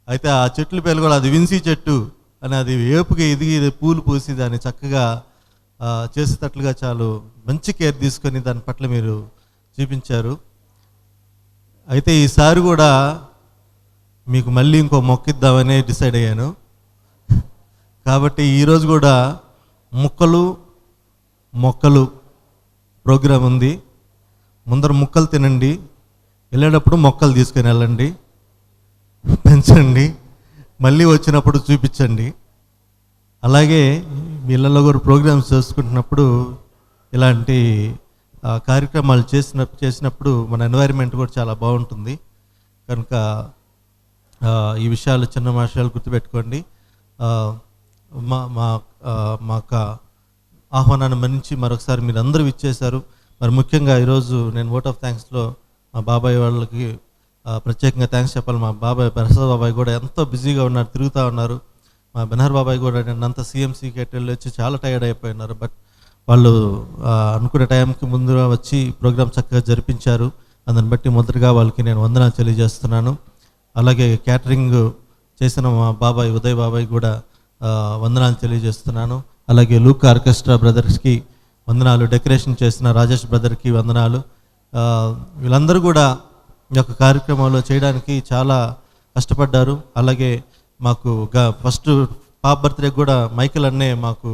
అయితే ఆ చెట్ల పేరు కూడా అది విన్సీ చెట్టు అని, అది ఏపుగా ఎదిగి పూలు పూసి దాన్ని చక్కగా చేసేటట్లుగా చాలు మంచి కేర్ తీసుకొని దాని పట్ల మీరు చూపించారు. అయితే ఈసారి కూడా మీకు మళ్ళీ ఇంకో మొక్క ఇద్దామని డిసైడ్ అయ్యాను. కాబట్టి ఈరోజు కూడా మొక్కలు ప్రోగ్రాం ఉంది. ముందర ముక్కలు తినండి, వెళ్ళేటప్పుడు మొక్కలు తీసుకొని వెళ్ళండి, పెంచండి, మళ్ళీ వచ్చినప్పుడు చూపించండి. అలాగే వీళ్ళలో కూడా ప్రోగ్రామ్స్ చేసుకుంటున్నప్పుడు ఇలాంటి కార్యక్రమాలు చేసినప్పుడు మన ఎన్వైరన్మెంట్ కూడా చాలా బాగుంటుంది. కనుక ఈ విషయాలు చిన్న విషయాలు గుర్తుపెట్టుకోండి. మాకు ఆహ్వానాన్ని మన్నించి మరొకసారి మీరు అందరూ ఇచ్చేశారు. మరి ముఖ్యంగా ఈరోజు నేను ఓట్ ఆఫ్ థ్యాంక్స్లో మా బాబాయ్ వాళ్ళకి ప్రత్యేకంగా థ్యాంక్స్ చెప్పాలి. మా బాబాయ్ ప్రసాద్ బాబాయ్ కూడా ఎంతో బిజీగా ఉన్నారు, తిరుగుతూ ఉన్నారు. మా బెనహర్ బాబాయ్ కూడా నిన్నంతా CMCకి వెళ్ళి వచ్చి చాలా టైర్డ్ అయిపోయినారు. బట్ వాళ్ళు అనుకునే టైంకి ముందుగా వచ్చి ప్రోగ్రాం చక్కగా జరిపించారు. అందుని బట్టి మొదటగా వాళ్ళకి నేను వందనాలు తెలియజేస్తున్నాను. అలాగే క్యాటరింగ్ చేసిన మా బాబాయ్ ఉదయ్ బాబాయ్ కూడా వందనాలు తెలియజేస్తున్నాను. అలాగే లూక్ ఆర్కెస్ట్రా బ్రదర్స్కి వందనాలు, డెకరేషన్ చేసిన రాజేష్ బ్రదర్కి వందనాలు. వీళ్ళందరూ కూడా ఈ యొక్క కార్యక్రమంలో చేయడానికి చాలా కష్టపడ్డారు. అలాగే మాకు ఫస్ట్ పాప బర్త్డే కూడా మైకేల్ అన్నే మాకు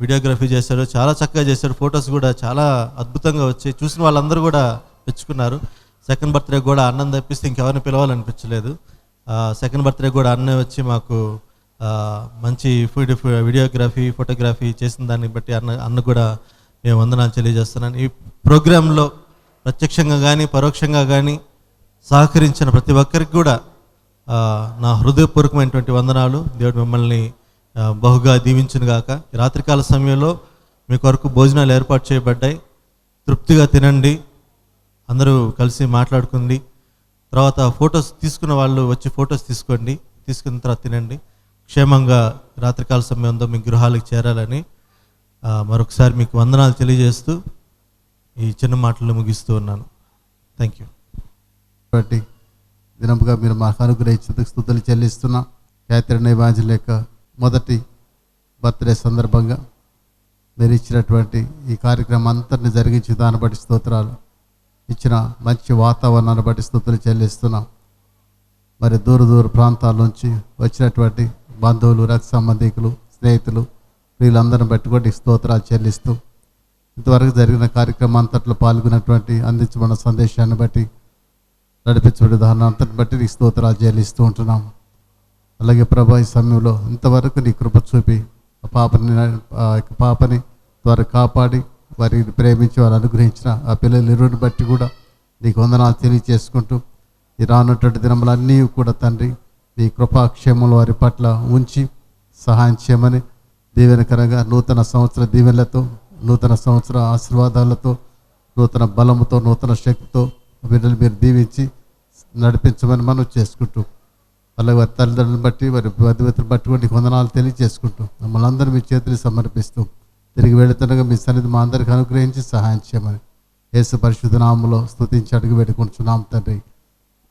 వీడియోగ్రఫీ చేశారు, చాలా చక్కగా చేశారు. ఫొటోస్ కూడా చాలా అద్భుతంగా వచ్చాయి, చూసిన వాళ్ళందరూ కూడా మెచ్చుకున్నారు. సెకండ్ బర్త్డే కూడా అన్నం తప్పిస్తే ఇంకెవరిని పిలవాలనిపించలేదు. సెకండ్ బర్త్డే కూడా అన్నే వచ్చి మాకు మంచి వీడియోగ్రఫీ ఫోటోగ్రఫీ చేసిన దాన్ని బట్టి అన్న కూడా మేము వందనాలు తెలియజేస్తున్నాను. ఈ ప్రోగ్రాంలో ప్రత్యక్షంగా కానీ పరోక్షంగా కానీ సహకరించిన ప్రతి ఒక్కరికి కూడా నా హృదయపూర్వకమైనటువంటి వందనాలు. దేవుడు మిమ్మల్ని బహుగా దీవించును గాక. రాత్రికాల సమయంలో మీ కొరకు భోజనాలు ఏర్పాటు చేయబడ్డాయి. తృప్తిగా తినండి, అందరూ కలిసి మాట్లాడుకుంది. తర్వాత ఫొటోస్ తీసుకున్న వాళ్ళు వచ్చి ఫొటోస్ తీసుకోండి, తీసుకున్న తర్వాత తినండి. క్షేమంగా రాత్రికాల సమయంలో మీ గృహాలకు చేరాలని మరొకసారి మీకు వందనాలు తెలియజేస్తూ ఈ చిన్న మాటలు ముగిస్తూ ఉన్నాను. Thank you. బట్టి దినముగా మీరు మాకు అనుగ్రహించేందుకు స్తుతులు చెల్లిస్తున్నాం. క్యాథరిన్ ఎవాంజలిక్ యొక్క మొదటి బర్త్డే సందర్భంగా మీరు ఇచ్చినటువంటి ఈ కార్యక్రమం అంతటిని జరిగించి దాన్ని బట్టి స్తోత్రాలు. ఇచ్చిన మంచి వాతావరణాన్ని బట్టి స్తుతులు చెల్లిస్తున్నాం. మరి దూర దూర ప్రాంతాల నుంచి వచ్చినటువంటి బంధువులు, రక్త సంబంధికులు, స్నేహితులు వీళ్ళందరిని బట్టి కూడా స్తోత్రాలు చెల్లిస్తూ ఇంతవరకు జరిగిన కార్యక్రమం అంతట్లో పాల్గొన్నటువంటి అందించబడిన సందేశాన్ని బట్టి నడిపించబడి విధానం అంతటిని బట్టి నీ స్తోత్రాలు చెల్లిస్తూ ఉంటున్నాం. అలాగే ప్రభా ఈ సమయంలో ఇంతవరకు నీ కృప చూపి ఆ పాపని ద్వారా కాపాడి వారిని ప్రేమించి వారు అనుగ్రహించిన ఆ పిల్లలు ఇరువుని బట్టి కూడా నీకు వందనాలు తెలియచేసుకుంటూ ఈ రానున్నటువంటి దినములన్నీ కూడా తండ్రి నీ కృపాక్షేమంలో వారి పట్ల ఉంచి సహాయం చేయమని దీవెనకరంగా నూతన సంవత్సర దీవెనలతో, నూతన సంవత్సర ఆశీర్వాదాలతో, నూతన బలముతో, నూతన శక్తితో బిడ్డలు మీరు దీవించి నడిపించమని మనం చేసుకుంటూ అలాగే వారి తల్లిదండ్రులను బట్టి వారి బాధ్యతలు బట్టి కూడా నీకు వందనాలు తెలియజేసుకుంటూ మమ్మల్ని అందరూ మీ చేతులు సమర్పిస్తూ తిరిగి వెళుతుండగా మీ సన్నిధి మా అందరికీ అనుగ్రహించి సహాయం చేయమని యేసు పరిశుద్ధ నామములో స్తుతించి అడిగి వేడుకుంటున్నాం తండ్రి.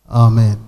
ఆమేన్.